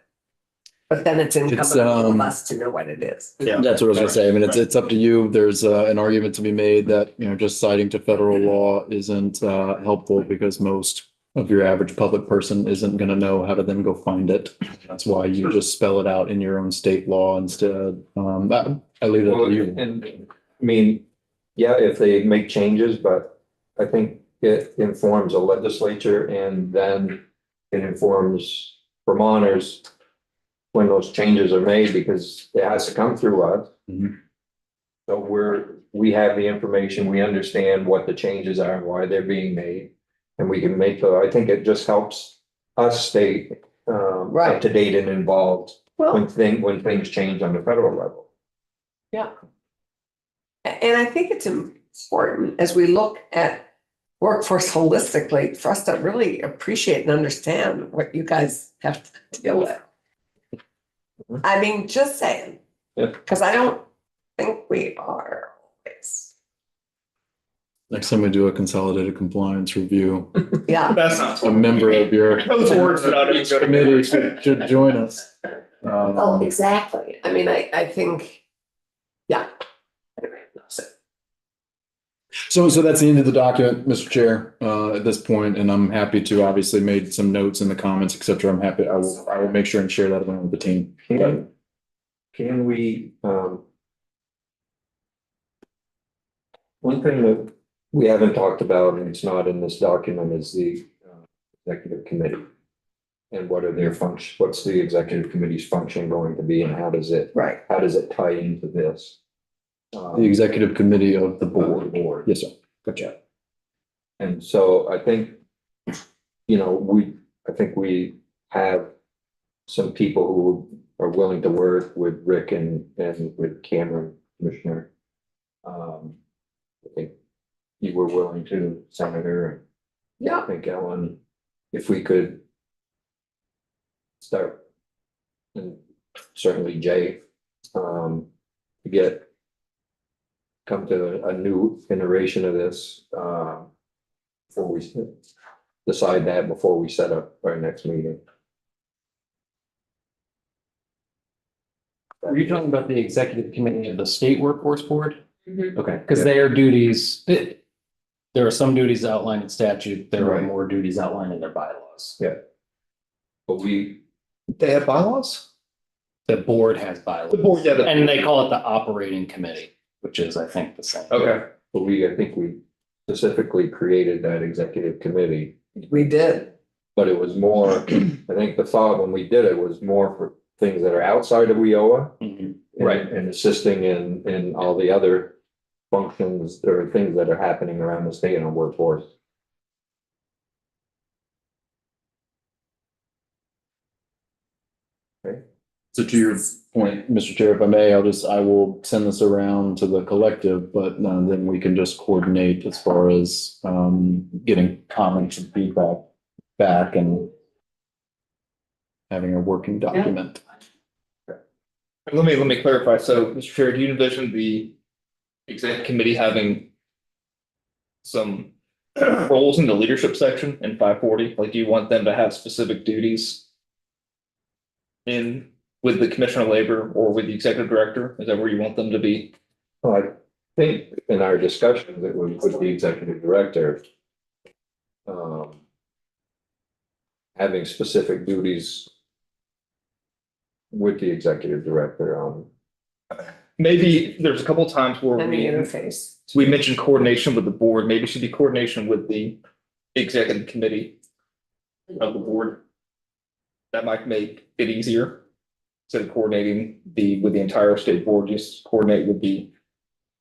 But then it's incumbent on us to know what it is. Yeah, that's what I was gonna say. I mean, it's up to you. There's an argument to be made that, just citing to federal law isn't helpful because most of your average public person isn't gonna know how to then go find it. That's why you just spell it out in your own state law instead. I leave that Well, to you. and, I mean, yeah, if they make changes, but I think it informs the legislature and then it informs Vermonters when those changes are made, because it has to come through us. Mhm. So we have the information, we understand what the changes are and why they're being made. And we can make I think it just helps us stay up Right. to date and involved Well, when things change on the federal level. yeah. And I think it's important as we look at workforce holistically for us to really appreciate and understand what you guys have to deal with. I mean, just saying. Yeah. Because I don't think we are always. Next time we do a consolidated compliance review, Yeah. That's not. a member of your Those words are not even good. committee should join us. Oh, exactly. I mean, I think, yeah. Anyway, that's it. So that's the end of the document, Mr. Chair, at this point, and I'm happy to obviously made some notes in the comments, et cetera. I'm happy, I will make sure and share that around with the team. Can we, one thing that we haven't talked about, and it's not in this document, is the executive committee. And what are their functions, what's the executive committee's function going to be, and how does it tie into this? The executive committee of the board. Board. Yes, sir. Gotcha. And so I think, I think we have some people who are willing to work with Rick and with Cameron, Commissioner. I think you were willing to, Senator. Yeah. I think Ellen, if we could start, and certainly Jay, to come to a new iteration of this, before we decide that, before we set up our next meeting. Are you talking about the executive committee of the state workforce board? Mhm. Okay, because their duties, there are some duties outlined in statute, there are Right. more duties outlined in their bylaws. But They have bylaws? The board has bylaws. The board, yeah. And they call it the operating committee, which is, I think, the same. Okay. but I think we specifically created that executive committee, We did. but it was more, I think the thought when we did it was more for things that are outside of WIOA. Mhm. Right. And assisting in all the other functions or things that are happening around the state and our workforce. So to your point, Mr. Chair, if I may, I will send this around to the collective, but then we can just coordinate as far as getting comments and feedback back and having a working document. Let me clarify. So, Mr. Chair, do you envision the exec committee having some roles in the leadership section in 540? Like, do you want them to have specific duties with the Commissioner of Labor or with the Executive Director? Is that where you want them to be? Well, I think in our discussions, it was with the executive director. Having specific duties with the executive director, Maybe there's a couple times where And the interface. we mentioned coordination with the board. Maybe it should be coordination with the executive committee of the board. That might make it easier. Instead of coordinating with the entire state board, just coordinate with the.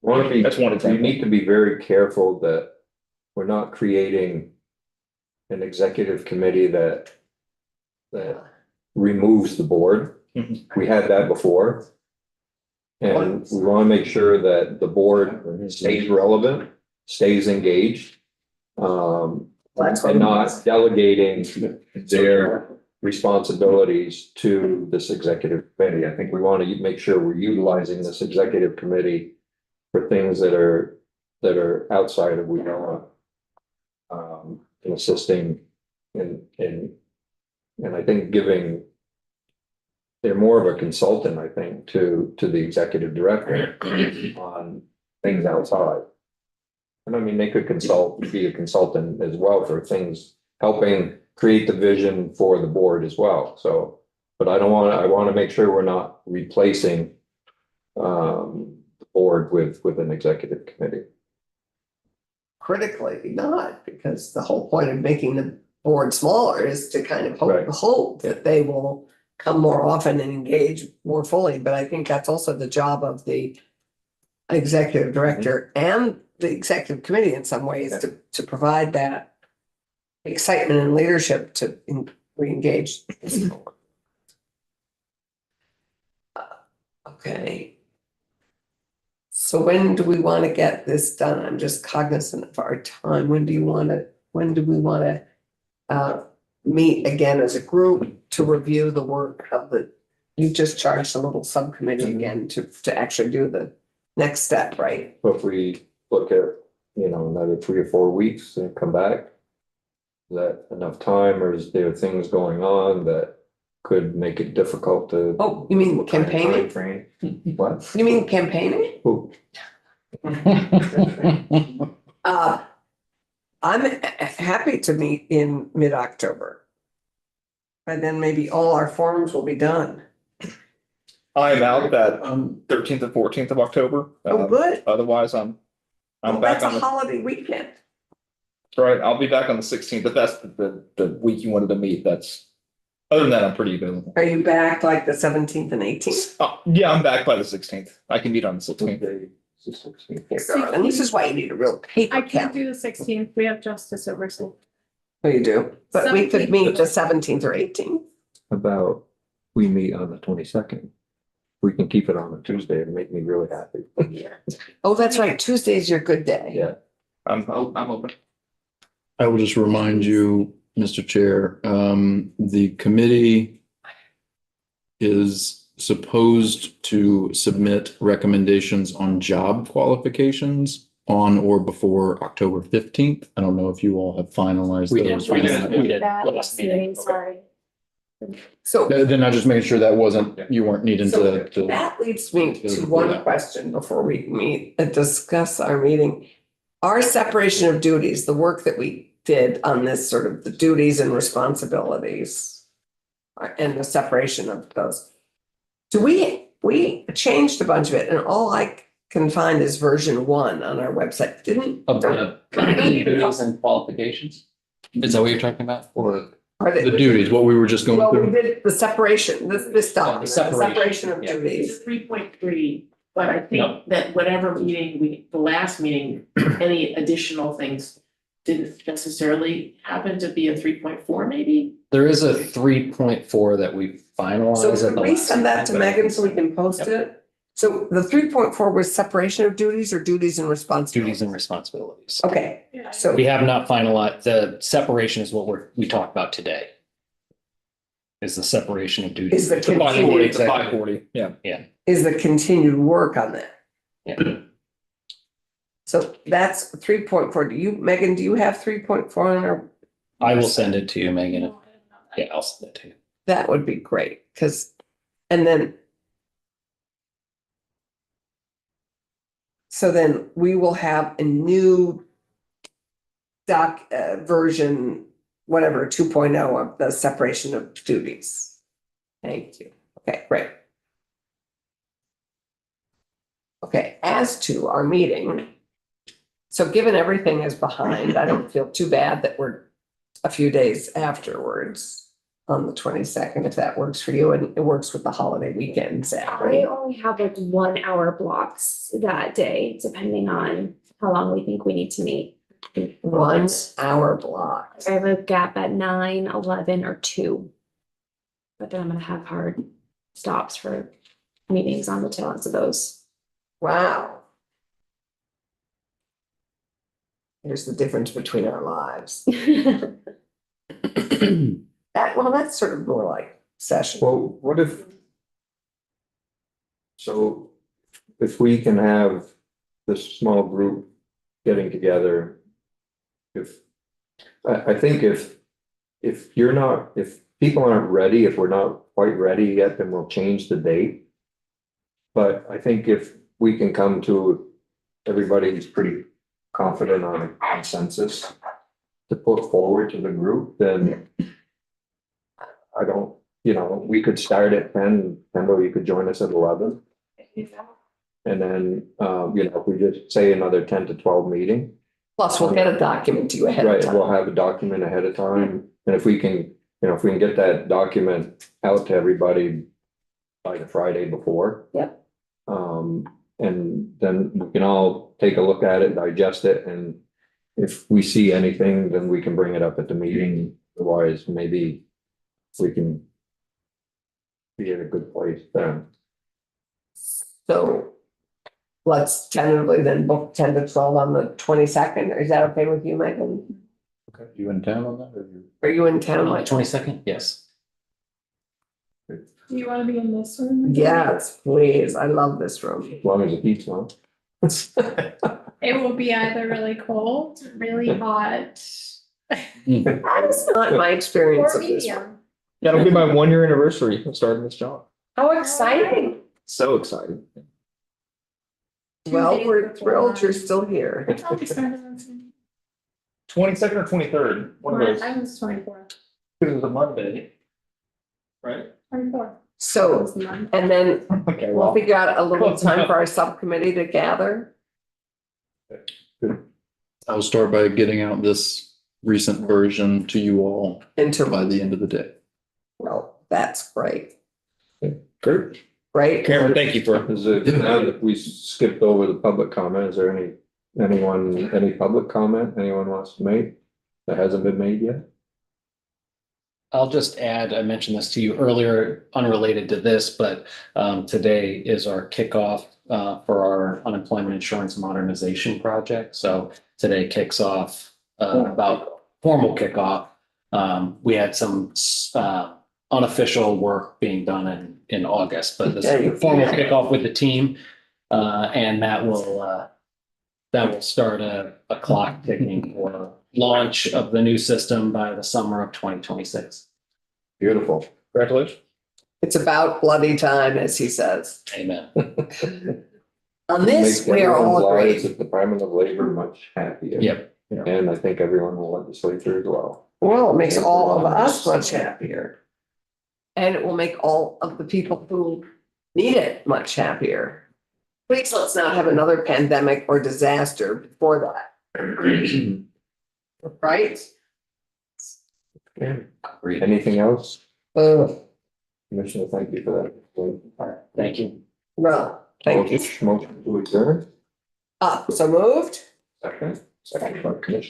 That's one we example. need to be very careful that we're not creating an executive committee that removes the board. Mhm. We had that before. And we want to make sure that the board stays relevant, stays engaged. And not delegating their responsibilities to this executive committee. I think we want to make sure we're utilizing this executive committee for things that are outside of WIOA. And assisting and I think they're more of a consultant, I think, to the executive director on things outside. And I mean, they could be a consultant as well for things helping create the vision for the board as well, so. But I want to make sure we're not replacing the board with an executive committee. Critically not, because the whole point of making the board smaller is to kind of Right. hope that they will come more often and engage more fully, but I think that's also the job of the executive director and the executive committee in some ways to provide that excitement and leadership to re-engage. Okay. So when do we want to get this done? I'm just cognizant of our time. When do we want to meet again as a group to review the work of you just charged a little subcommittee again to actually do the next step, right? So if we look at, another 3 or 4 weeks and come back, is that enough time, or is there things going on that could make it difficult to? Oh, you mean what kind of campaigning? timeframe? What? You mean campaigning? Ooh. I'm happy to meet in mid-October. And then maybe all our forms will be done. I'm out that 13th and 14th of October. Oh, good. Otherwise, I'm Well, back that's on a the, holiday weekend. right, I'll be back on the 16th, if that's the week you wanted to meet, that's, other than that, I'm pretty available. Are you back like the 17th and 18th? Yeah, I'm back by the 16th. I can meet on the 16th. Okay, it's the 16th. Here, girl, and this is why you need a real paper I can't calendar. do the 16th. We have justice oversight. Oh, you do? But we could 17th. meet the 17th or 18th. About we meet on the 22nd. We can keep it on a Tuesday and make me really happy. Oh, that's right. Tuesday's your good day. Yeah. I'm open. I will just remind you, Mr. Chair, the committee is supposed to submit recommendations on job qualifications on or before October 15th. I don't know if you all have finalized We those. did. We did. That Last last meeting. meeting, sorry. So Then I just making sure that you weren't needing So to. that leads me to one question before we meet and discuss our meeting. Our separation of duties, the work that we did on this sort of the duties and responsibilities and the separation of those. We changed a bunch of it and all I can find is version 1 on our website. Of the duties and qualifications? Is that what you're talking about? Or Are they- The duties, what we were just going Well, we through. did the separation, this document, the separation of yeah. duties. 3.3, but I think that whatever meeting the last meeting, any additional things didn't necessarily happen to be a 3.4 maybe? There is a 3.4 that we finalized. So at can the we last send that to meeting. Megan so we can post it? So the 3.4 was separation of duties or duties and responsibilities? Duties and responsibilities. Okay, so We have not finalized, the separation is what we talked about today. Is the separation of duties. is the The 540, continued, the 540, yeah. is the continued work on that. Yeah. So that's 3.4. Megan, do you have 3.4 on our? I will send it to you, Megan. Yeah, I'll send it to you. That would be great, and then. So then we will have a new version, whatever, 2.0 of the separation of duties. Thank you. Okay, great. Okay, as to our meeting. So given everything is behind, I don't feel too bad that we're a few days afterwards on the 22nd, if that works for you, and it works with the holiday weekend, I Saturday. only have like 1 hour blocks that day, depending on how long we think we need to meet. 1 hour block. I have a gap at 9, 11, or 2. But then I'm gonna have hard stops for meetings on the tail ends of those. Wow. Here's the difference between our lives. That's sort of more like session. Well, what if? So if we can have this small group getting together. I think if people aren't ready, if we're not quite ready yet, then we'll change the date. But I think if we can come to everybody's pretty confident on a consensus, to put forward to the group, then I don't, we could start at 10, Kendall, you could join us at 11. And then, if we just say another 10 to 12 meeting. Plus, we'll get a document to you ahead of Right, time. we'll have a document ahead of time, and if we can, get that document out to everybody by the Friday before. Yep. And then we can all take a look at it, digest it, and if we see anything, then we can bring it up at the meeting. Otherwise, maybe we can be in a good place then. So let's tentatively then book 10 to 12 on the 22nd. Is that okay with you, Megan? Okay, you in town on that or you? Are you in town? On the Mike? 22nd? Yes. Do you want to be in this room? Yes, please. I love this room. As long as it heats well. It will be either really cold, really hot, That's not my experience or of this. medium. That'll be my 1 year anniversary of starting this job. How exciting. So excited. Well, 2 days we're before thrilled mine. you're still here. 22nd or 23rd, one of those. I was 24. It was a Monday. Right? 24. So, and then Okay, we'll well, figure out a little Close time enough. for our subcommittee to gather. I'll start by getting out this recent version to you all Into, by the end of the day. well, that's great, great. right? Cameron, thank you for. Is it, now that we skipped over the public comment, is there any public comment anyone wants to make that hasn't been made yet? I'll just add, I mentioned this to you earlier, unrelated to this, but today is our kickoff for our unemployment insurance modernization project. So today kicks off about formal kickoff. We had some unofficial work being done in August, but this is a formal kickoff with the team. And that will start a clock ticking for launch of the new system by the summer of 2026. Beautiful. Congratulations. It's about bloody time, as he says. Amen. On this, Make we are all everyone's lives agreed. at the Department of Labor much happier. Yep. And I think everyone will legislature as well. Well, it makes all of us much happier. And it will make all of the people who need it much happier. Please, let's not have another pandemic or disaster before that. Right? Agreed. Anything else? Commissioner, thank you for that. Thank you. Well, thank you. Motion to adjourn. So moved? Second by Commissioner.